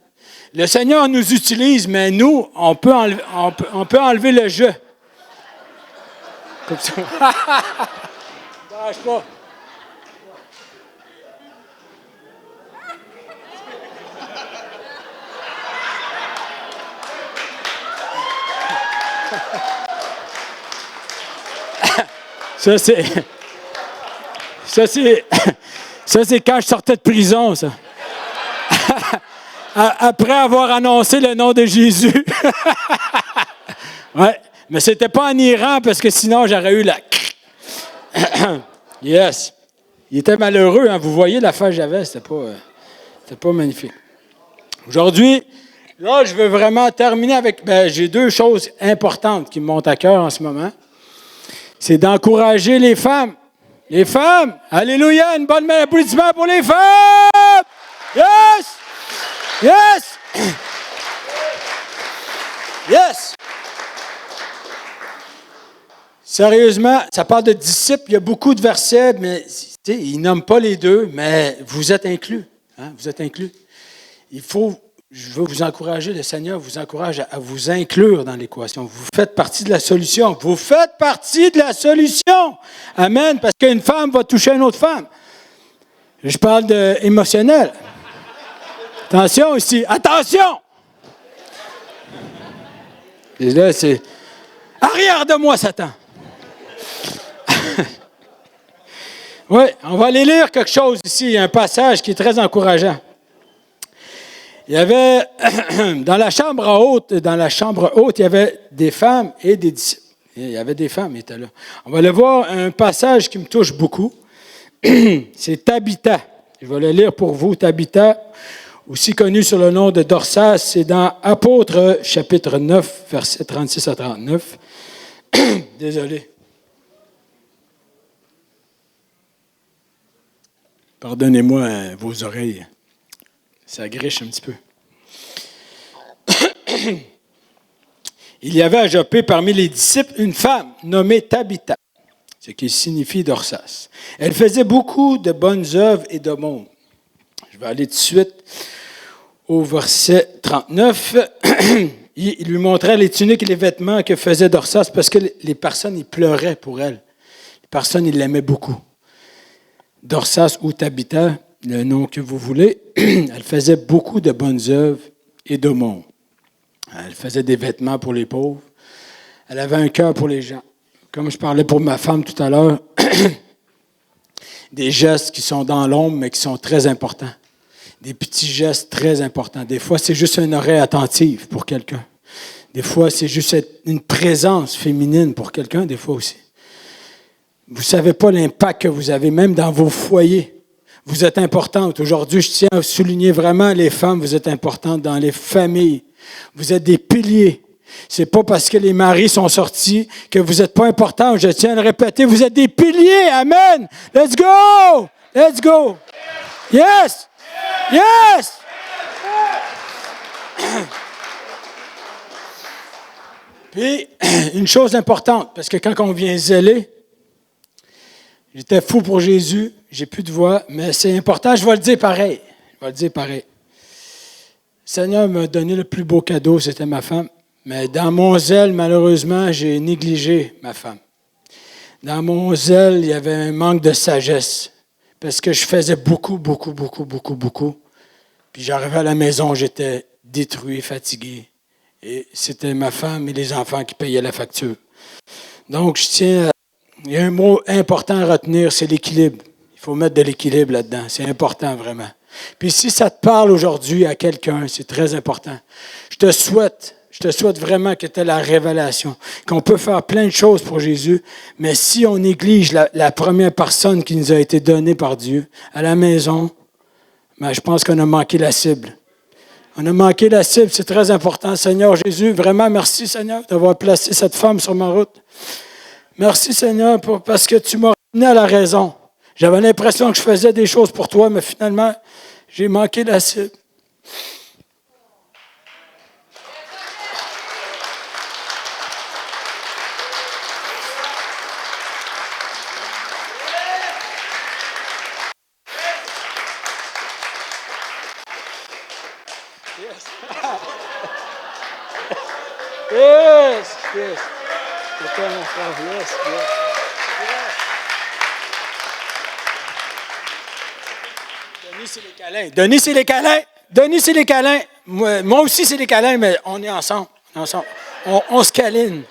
Le Seigneur nous utilise, mais nous, on peut enlever le je. Comme ça. Lâche pas. Ça, c'est quand je sortais de prison, ça. Après avoir annoncé le nom de Jésus. Ouais, mais c'était pas en Iran, parce que sinon, j'aurais eu la... Yes. Il était malheureux, hein? Vous voyez la face que j'avais, c'était pas magnifique. Aujourd'hui, là, je veux vraiment terminer avec... j'ai deux choses importantes qui me montent à cœur en ce moment. C'est d'encourager les femmes. Les femmes, alléluia, une bonne main d'applaudissement pour les femmes! Yes! Yes! Yes! Sérieusement, ça parle de disciples, il y a beaucoup de versets, mais ils ne nomment pas les deux, mais vous êtes inclus. Hein? Vous êtes inclus. Je veux vous encourager, le Seigneur vous encourage à vous inclure dans l'équation. Vous faites partie de la solution. Vous faites partie de la solution. Amen. Parce qu'une femme va toucher une autre femme. Je parle d'émotionnel. Attention ici. Attention! Et là, c'est... Arrière de moi, Satan! Oui, on va aller lire quelque chose ici. Il y a un passage qui est très encourageant. Il y avait, dans la chambre haute, il y avait des femmes et des disciples. Il y avait des femmes qui étaient là. On va aller voir un passage qui me touche beaucoup. C'est Tabitha. Je vais le lire pour vous. Tabitha, aussi connue sous le nom de Dorsas, c'est dans Apôtres, chapitre 9, versets 36 à 39. Désolé. Pardonnez-moi vos oreilles. Ça griche un petit peu. Il y avait à Joppé parmi les disciples une femme nommée Tabitha, ce qui signifie Dorsas. Elle faisait beaucoup de bonnes œuvres et de monde. Je vais aller tout de suite au verset 39. Il lui montrait les tuniques et les vêtements que faisait Dorsas parce que les personnes, ils pleuraient pour elle. Les personnes, ils l'aimaient beaucoup. Dorsas ou Tabitha, le nom que vous voulez, elle faisait beaucoup de bonnes œuvres et de monde. Elle faisait des vêtements pour les pauvres. Elle avait un cœur pour les gens. Comme je parlais pour ma femme tout à l'heure, des gestes qui sont dans l'ombre, mais qui sont très importants. Des petits gestes très importants. Des fois, c'est juste une oreille attentive pour quelqu'un. Des fois, c'est juste une présence féminine pour quelqu'un, des fois aussi. Vous ne savez pas l'impact que vous avez, même dans vos foyers. Vous êtes importantes. Aujourd'hui, je tiens à souligner vraiment les femmes, vous êtes importantes dans les familles. Vous êtes des piliers. C'est pas parce que les maris sont sortis que vous n'êtes pas importants. Je tiens à le répéter, vous êtes des piliers. Amen. Let's go! Let's go! Yes! Yes! Puis, une chose importante, parce que quand on vient zéler, j'étais fou pour Jésus, j'ai plus de voix, mais c'est important, je vais le dire pareil. Le Seigneur m'a donné le plus beau cadeau, c'était ma femme. Mais dans mon zèle, malheureusement, j'ai négligé ma femme. Dans mon zèle, il y avait un manque de sagesse. Parce que je faisais beaucoup. Puis j'arrivais à la maison, j'étais détruit, fatigué. Et c'était ma femme et les enfants qui payaient la facture. Donc, il y a un mot important à retenir, c'est l'équilibre. Il faut mettre de l'équilibre là-dedans. C'est important, vraiment. Puis si ça te parle aujourd'hui à quelqu'un, c'est très important. Je te souhaite vraiment que tu aies la révélation, qu'on peut faire plein de choses pour Jésus, mais si on néglige la première personne qui nous a été donnée par Dieu à la maison, je pense qu'on a manqué la cible. On a manqué la cible, c'est très important. Seigneur Jésus, vraiment merci Seigneur d'avoir placé cette femme sur ma route. Merci Seigneur parce que tu m'as ramené à la raison. J'avais l'impression que je faisais des choses pour toi, mais finalement, j'ai manqué la cible. Yes, yes. Je t'aime, mon frère. Yes, yes. Denis, c'est les câlins. Denis, c'est les câlins. Denis, c'est les câlins. Moi aussi, c'est les câlins, mais on est ensemble. On est ensemble. On se câline.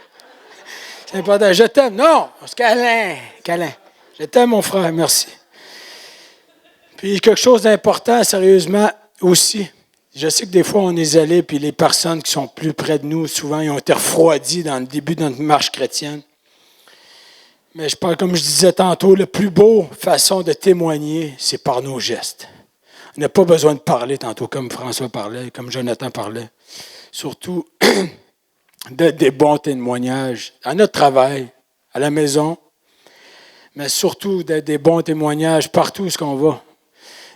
C'est important. Je t'aime. Non, on se câlin. Câlin. Je t'aime, mon frère. Merci. Puis, quelque chose d'important, sérieusement, aussi. Je sais que des fois, on est isolé, puis les personnes qui sont plus près de nous, souvent, ils ont été refroidis dans le début de notre marche chrétienne. Mais je parle, comme je disais tantôt, la plus beau façon de témoigner, c'est par nos gestes. On n'a pas besoin de parler tantôt, comme François parlait, comme Jonathan parlait. Surtout, des bons témoignages à notre travail, à la maison, mais surtout des bons témoignages partout où on va.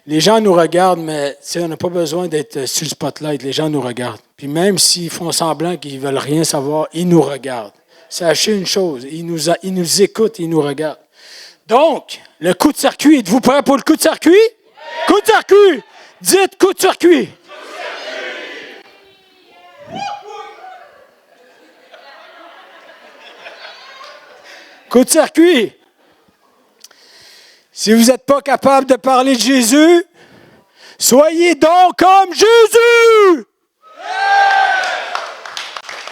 Les gens nous regardent, mais on n'a pas besoin d'être sur le spotlight. Les gens nous regardent. Puis même s'ils font semblant qu'ils ne veulent rien savoir, ils nous regardent. Sachez une chose, ils nous écoutent, ils nous regardent. Donc, le coup de circuit, êtes-vous prêts pour le coup de circuit? Oui. Coup de circuit! Dites coup de circuit! Coup de circuit! Si vous n'êtes pas capable de parler de Jésus, soyez donc comme Jésus!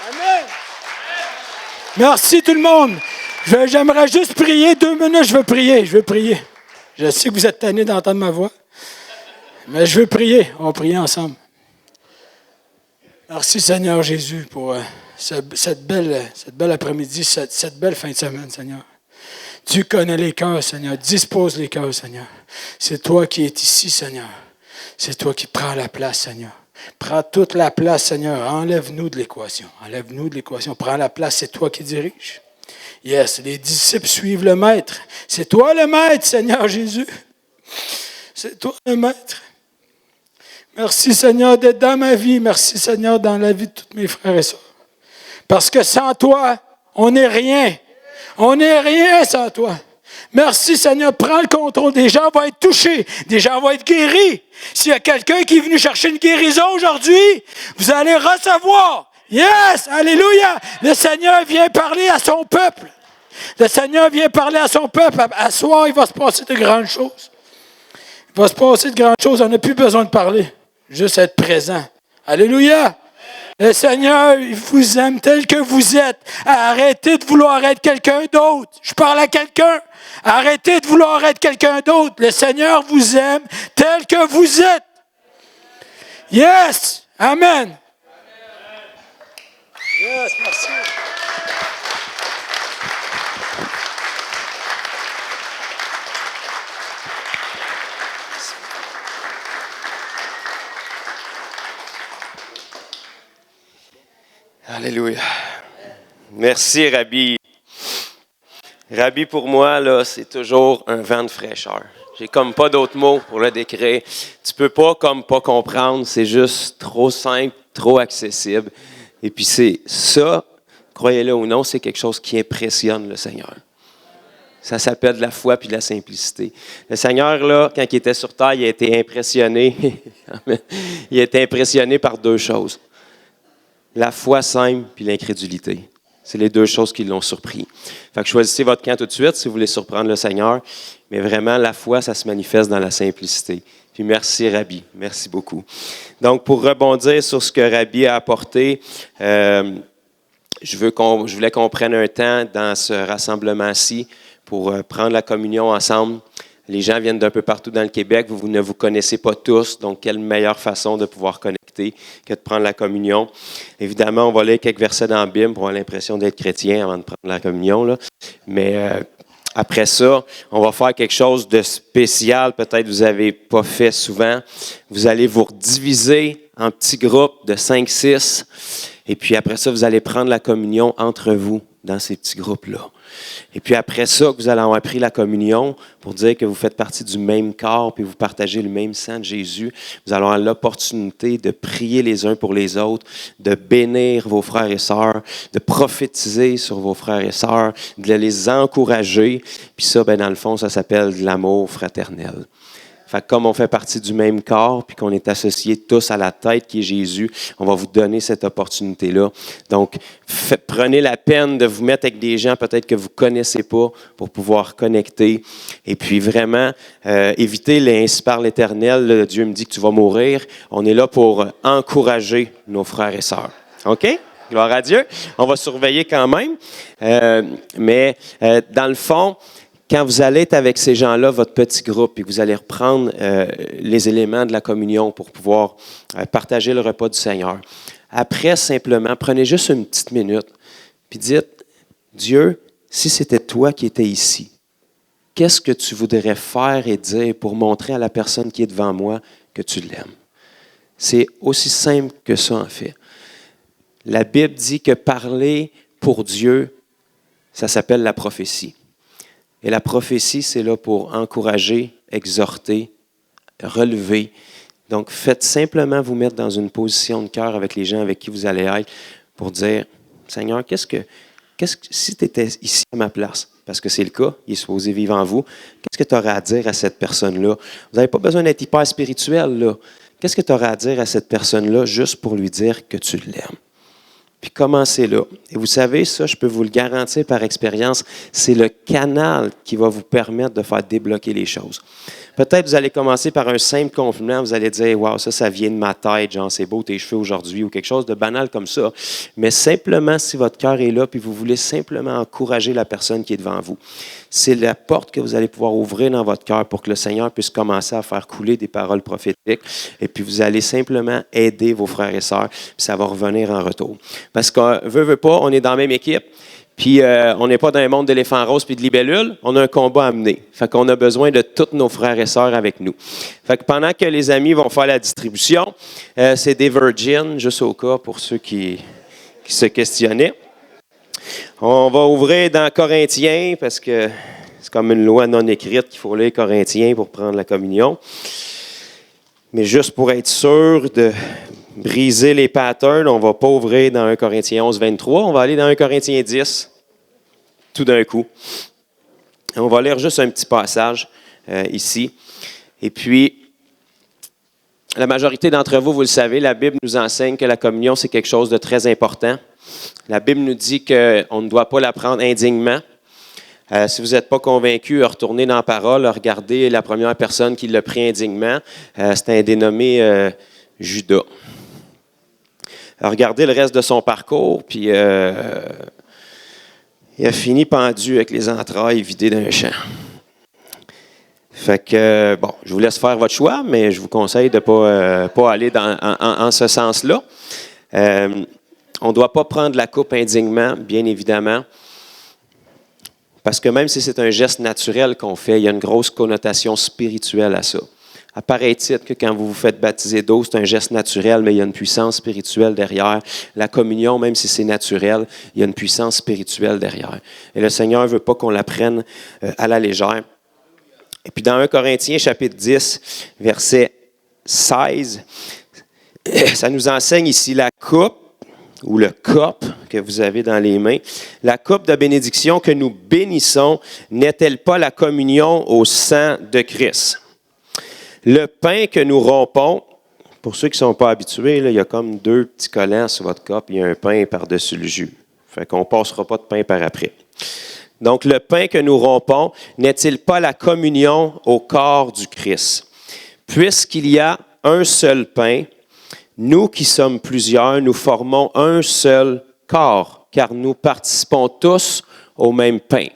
Amen! Merci tout le monde. J'aimerais juste prier 2 minutes. Je veux prier. Je sais que vous êtes tannés d'entendre ma voix, mais je veux prier. On va prier ensemble. Merci Seigneur Jésus pour cette belle après-midi, cette belle fin de semaine, Seigneur. Tu connais les cœurs, Seigneur. Dispose les cœurs, Seigneur. C'est toi qui es ici, Seigneur. C'est toi qui prends la place, Seigneur. Prends toute la place, Seigneur. Enlève-nous de l'équation. Prends la place, c'est toi qui diriges. Yes, les disciples suivent le Maître. C'est toi le Maître, Seigneur Jésus. C'est toi le Maître. Merci, Seigneur, d'être dans ma vie. Merci, Seigneur, dans la vie de tous mes frères et sœurs. Parce que sans toi, on n'est rien. On n'est rien sans toi. Merci, Seigneur. Prends le contrôle. Des gens vont être touchés. Des gens vont être guéris. S'il y a quelqu'un qui est venu chercher une guérison aujourd'hui, vous allez recevoir. Yes! Alléluia! Le Seigneur vient parler à son peuple. Le Seigneur vient parler à son peuple. À soir, il va se passer de grandes choses. On n'a plus besoin de parler. Juste être présent. Alléluia! Le Seigneur, il vous aime tel que vous êtes. Arrêtez de vouloir être quelqu'un d'autre. Je parle à quelqu'un. Arrêtez de vouloir être quelqu'un d'autre. Le Seigneur vous aime tel que vous êtes. Yes! Amen. Yes, merci. Alléluia. Merci, Rabbi. Rabbi, pour moi, là, c'est toujours un vent de fraîcheur. J'ai comme pas d'autres mots pour le décrire. Tu peux pas comme pas comprendre. C'est juste trop simple, trop accessible. Et puis c'est ça, croyez-le ou non, c'est quelque chose qui impressionne le Seigneur. Ça s'appelle de la foi puis de la simplicité. Le Seigneur, là, quand il était sur terre, il a été impressionné. Il a été impressionné par 2 choses. La foi simple puis l'incrédulité. C'est les 2 choses qui l'ont surpris. Fait que choisissez votre camp tout de suite si vous voulez surprendre le Seigneur. Mais vraiment, la foi, ça se manifeste dans la simplicité. Puis merci, Rabbi. Merci beaucoup. Donc, pour rebondir sur ce que Rabbi a apporté, je voulais qu'on prenne un temps dans ce rassemblement-ci pour prendre la communion ensemble. Les gens viennent d'un peu partout dans le Québec. Vous ne vous connaissez pas tous, donc quelle meilleure façon de pouvoir connecter que de prendre la communion. Évidemment, on va lire quelques versets dans la Bible pour avoir l'impression d'être chrétien avant de prendre la communion, là. Mais après ça, on va faire quelque chose de spécial. Peut-être que vous n'avez pas fait souvent. Vous allez vous diviser en petits groupes de 5-6. Et puis après ça, vous allez prendre la communion entre vous dans ces petits groupes-là. Et puis après ça, que vous allez avoir pris la communion pour dire que vous faites partie du même corps puis vous partagez le même sang de Jésus, vous allez avoir l'opportunité de prier les uns pour les autres, de bénir vos frères et sœurs, de prophétiser sur vos frères et sœurs, de les encourager. Puis ça, ben dans le fond, ça s'appelle de l'amour fraternel. Fait que comme on fait partie du même corps, puis qu'on est associés tous à la tête qui est Jésus, on va vous donner cette opportunité-là. Donc, prenez la peine de vous mettre avec des gens peut-être que vous ne connaissez pas pour pouvoir connecter. Et puis vraiment, évitez les ainsi par l'Éternel. Là, Dieu me dit que tu vas mourir. On est là pour encourager nos frères et sœurs. OK? Gloire à Dieu. On va surveiller quand même. Mais dans le fond, quand vous allez être avec ces gens-là, votre petit groupe, et vous allez reprendre les éléments de la communion pour pouvoir partager le repas du Seigneur. Après, simplement, prenez juste une petite minute, puis dites, Dieu, si c'était toi qui étais ici, qu'est-ce que tu voudrais faire et dire pour montrer à la personne qui est devant moi que tu l'aimes? C'est aussi simple que ça, en fait. La Bible dit que parler pour Dieu, ça s'appelle la prophétie. Et la prophétie, c'est là pour encourager, exhorter, relever. Donc, faites simplement vous mettre dans une position de cœur avec les gens avec qui vous allez être pour dire, Seigneur, si tu étais ici à ma place, parce que c'est le cas, il est supposé vivre en vous, qu'est-ce que tu aurais à dire à cette personne-là? Vous n'avez pas besoin d'être hyper spirituel, là. Qu'est-ce que tu aurais à dire à cette personne-là juste pour lui dire que tu l'aimes? Puis commencez là. Et vous savez, ça, je peux vous le garantir par expérience, c'est le canal qui va vous permettre de faire débloquer les choses. Peut-être vous allez commencer par un simple compliment, vous allez dire « Wow, ça vient de ma tête, genre c'est beau tes cheveux aujourd'hui » ou quelque chose de banal comme ça. Mais simplement, si votre cœur est là, puis vous voulez simplement encourager la personne qui est devant vous, c'est la porte que vous allez pouvoir ouvrir dans votre cœur pour que le Seigneur puisse commencer à faire couler des paroles prophétiques. Et puis vous allez simplement aider vos frères et sœurs, puis ça va revenir en retour. Parce qu'on veut pas, on est dans la même équipe. Puis on n'est pas dans un monde d'éléphants roses puis de libellules, on a un combat à mener. Fait qu'on a besoin de tous nos frères et sœurs avec nous. Fait que pendant que les amis vont faire la distribution, c'est des Virgin, juste au cas pour ceux qui se questionnaient. On va ouvrir dans Corinthiens parce que c'est comme une loi non écrite qu'il faut lire Corinthiens pour prendre la communion. Mais juste pour être sûr de briser les patterns, on ne va pas ouvrir dans 1 Corinthiens 11, 23, on va aller dans 1 Corinthiens 10, tout d'un coup. On va lire juste un petit passage ici. Et puis, la majorité d'entre vous, vous le savez, la Bible nous enseigne que la communion, c'est quelque chose de très important. La Bible nous dit qu'on ne doit pas la prendre indignement. Si vous n'êtes pas convaincu, retournez dans la parole, regardez la première personne qui l'a pris indignement. C'était un dénommé Judas. Regardez le reste de son parcours, puis il a fini pendu avec les entrailles vidées d'un champ. Fait que, bon, je vous laisse faire votre choix, mais je vous conseille de ne pas aller en ce sens-là. On ne doit pas prendre la coupe indignement, bien évidemment, parce que même si c'est un geste naturel qu'on fait, il y a une grosse connotation spirituelle à ça. Apparaît-il que quand vous vous faites baptiser d'eau, c'est un geste naturel, mais il y a une puissance spirituelle derrière. La communion, même si c'est naturel, il y a une puissance spirituelle derrière. Et le Seigneur ne veut pas qu'on la prenne à la légère. Et puis dans 1 Corinthiens, chapitre 10, verset 16, ça nous enseigne ici la coupe, ou le cop que vous avez dans les mains. La coupe de bénédiction que nous bénissons, n'est-elle pas la communion au sang de Christ? Le pain que nous rompons, pour ceux qui ne sont pas habitués, là, il y a comme 2 petits collants sur votre coupe, il y a un pain par-dessus le jus. Fait qu'on ne passera pas de pain par après. Donc, le pain que nous rompons, n'est-il pas la communion au corps du Christ? Puisqu'il y a un seul pain, nous qui sommes plusieurs, nous formons un seul corps, car nous participons tous au même pain.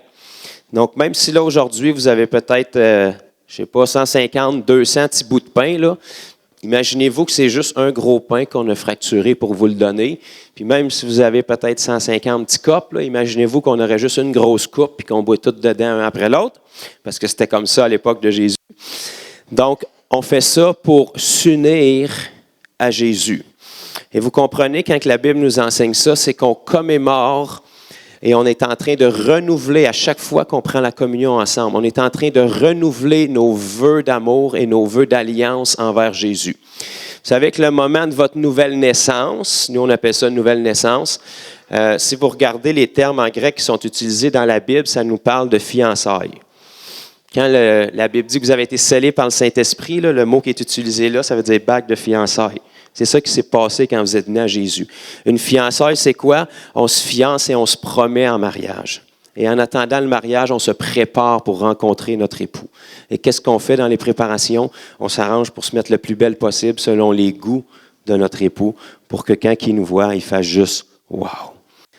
Donc, même si là, aujourd'hui, vous avez peut-être, je ne sais pas, 150, 200 petits bouts de pain, là, imaginez-vous que c'est juste un gros pain qu'on a fracturé pour vous le donner. Puis même si vous avez peut-être 150 petits copes, là, imaginez-vous qu'on aurait juste une grosse coupe puis qu'on boit tout dedans un après l'autre, parce que c'était comme ça à l'époque de Jésus. Donc, on fait ça pour s'unir à Jésus. Et vous comprenez, quand la Bible nous enseigne ça, c'est qu'on commémore et on est en train de renouveler à chaque fois qu'on prend la communion ensemble. On est en train de renouveler nos vœux d'amour et nos vœux d'alliance envers Jésus. Vous savez que le moment de votre nouvelle naissance, nous on appelle ça nouvelle naissance, si vous regardez les termes en grec qui sont utilisés dans la Bible, ça nous parle de fiançailles. Quand la Bible dit que vous avez été scellés par le Saint-Esprit, là, le mot qui est utilisé là, ça veut dire bague de fiançailles. C'est ça qui s'est passé quand vous êtes venus à Jésus. Une fiançaille, c'est quoi? On se fiance et on se promet en mariage. Et en attendant le mariage, on se prépare pour rencontrer notre époux. Et qu'est-ce qu'on fait dans les préparations? On s'arrange pour se mettre le plus belle possible selon les goûts de notre époux pour que quand il nous voit, il fasse juste « wow ».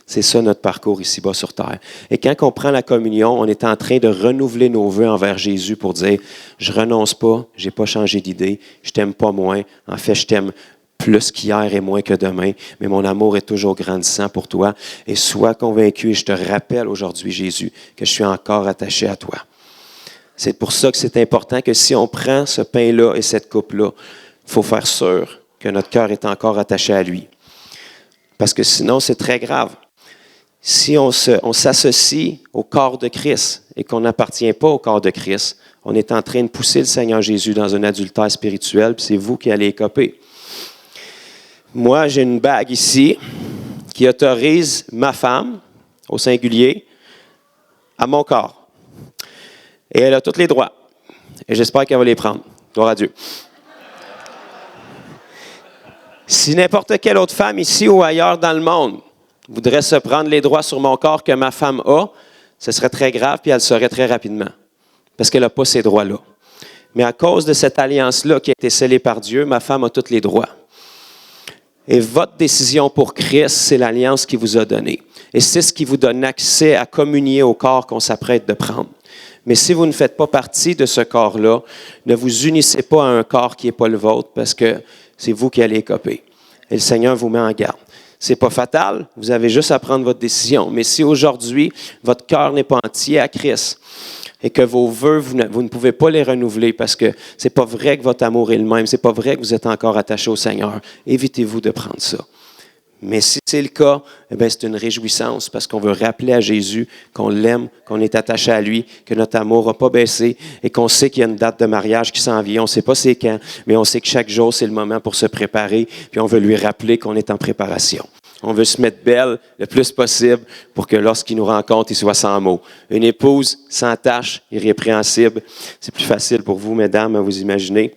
C'est ça notre parcours ici-bas sur terre. Et quand on prend la communion, on est en train de renouveler nos vœux envers Jésus pour dire « je renonce pas, j'ai pas changé d'idée, je t'aime pas moins, en fait je t'aime plus qu'hier et moins que demain, mais mon amour est toujours grandissant pour toi. Et sois convaincu, et je te rappelle aujourd'hui, Jésus, que je suis encore attaché à toi. » C'est pour ça que c'est important que si on prend ce pain-là et cette coupe-là, il faut faire sûr que notre cœur est encore attaché à lui. Parce que sinon, c'est très grave. Si on s'associe au corps de Christ et qu'on n'appartient pas au corps de Christ, on est en train de pousser le Seigneur Jésus dans un adultère spirituel, puis c'est vous qui allez écoper. Moi, j'ai une bague ici qui autorise ma femme, au singulier, à mon corps. Et elle a tous les droits. Et j'espère qu'elle va les prendre. Gloire à Dieu. Si n'importe quelle autre femme ici ou ailleurs dans le monde voudrait se prendre les droits sur mon corps que ma femme a, ce serait très grave, puis elle le saurait très rapidement. Parce qu'elle n'a pas ces droits-là. Mais à cause de cette alliance-là qui a été scellée par Dieu, ma femme a tous les droits. Et votre décision pour Christ, c'est l'alliance qu'il vous a donnée. Et c'est ce qui vous donne accès à communier au corps qu'on s'apprête de prendre. Mais si vous ne faites pas partie de ce corps-là, ne vous unissez pas à un corps qui n'est pas le vôtre parce que c'est vous qui allez écoper. Et le Seigneur vous met en garde. C'est pas fatal, vous avez juste à prendre votre décision. Mais si aujourd'hui, votre cœur n'est pas entier à Christ, et que vos vœux, vous ne pouvez pas les renouveler parce que c'est pas vrai que votre amour est le même, c'est pas vrai que vous êtes encore attaché au Seigneur. Évitez-vous de prendre ça. Mais si c'est le cas, eh bien, c'est une réjouissance parce qu'on veut rappeler à Jésus qu'on l'aime, qu'on est attaché à lui, que notre amour n'a pas baissé et qu'on sait qu'il y a une date de mariage qui s'en vient. On ne sait pas c'est quand, mais on sait que chaque jour, c'est le moment pour se préparer. Puis on veut lui rappeler qu'on est en préparation. On veut se mettre belle le plus possible pour que lorsqu'il nous rencontre, il soit sans mots. Une épouse sans tache, irrépréhensible. C'est plus facile pour vous, mesdames, à vous imaginer.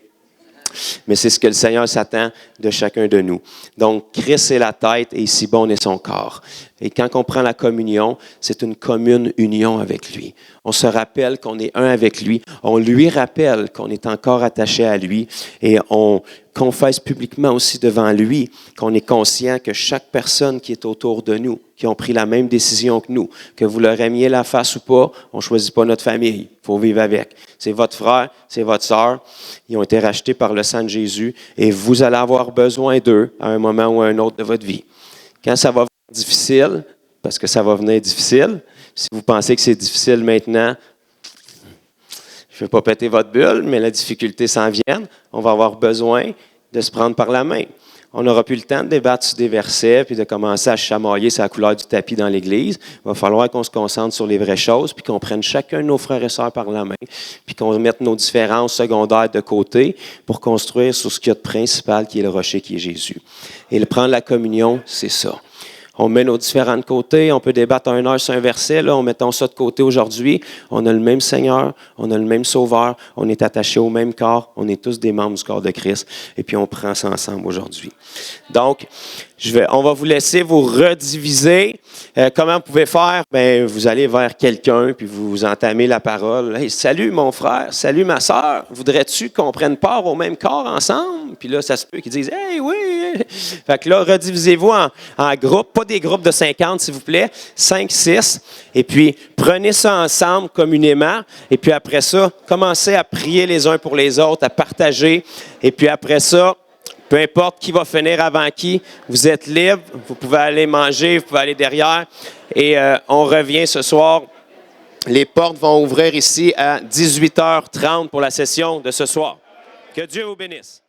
Mais c'est ce que le Seigneur s'attend de chacun de nous. Donc, Christ est la tête et ici-bas, on est son corps. Et quand on prend la communion, c'est une commune union avec lui. On se rappelle qu'on est un avec lui. On lui rappelle qu'on est encore attaché à lui. Et on confesse publiquement aussi devant lui qu'on est conscient que chaque personne qui est autour de nous, qui ont pris la même décision que nous, que vous leur aimiez la face ou pas, on ne choisit pas notre famille. Il faut vivre avec. C'est votre frère, c'est votre sœur. Ils ont été rachetés par le sang de Jésus et vous allez avoir besoin d'eux à un moment ou à un autre de votre vie. Quand ça va venir difficile, parce que ça va venir difficile, si vous pensez que c'est difficile maintenant, je ne vais pas péter votre bulle, mais la difficulté s'en vient, on va avoir besoin de se prendre par la main. On n'aura plus le temps de débattre sur des versets puis de commencer à chamailler sur la couleur du tapis dans l'Église. Il va falloir qu'on se concentre sur les vraies choses puis qu'on prenne chacun de nos frères et sœurs par la main puis qu'on mette nos différences secondaires de côté pour construire sur ce qu'il y a de principal qui est le rocher qui est Jésus. Et le prendre la communion, c'est ça. On met nos différents côtés, on peut débattre 1 heure sur un verset, là, on mettons ça de côté aujourd'hui. On a le même Seigneur, on a le même Sauveur, on est attachés au même corps, on est tous des membres du corps de Christ, et puis on prend ça ensemble aujourd'hui. Donc, on va vous laisser vous rediviser. Comment vous pouvez faire? Bien, vous allez vers quelqu'un, puis vous entamez la parole. Hey, salut mon frère, salut ma sœur, voudrais-tu qu'on prenne part au même corps ensemble? Puis là, ça se peut qu'ils disent, hey, oui. Fait que là, redivisez-vous en groupes, pas des groupes de 50, s'il vous plaît, 5, 6. Et puis, prenez ça ensemble communément. Et puis après ça, commencez à prier les uns pour les autres, à partager. Et puis après ça, peu importe qui va finir avant qui, vous êtes libre, vous pouvez aller manger, vous pouvez aller derrière. Et on revient ce soir. Les portes vont ouvrir ici à 18h30 pour la session de ce soir. Que Dieu vous bénisse.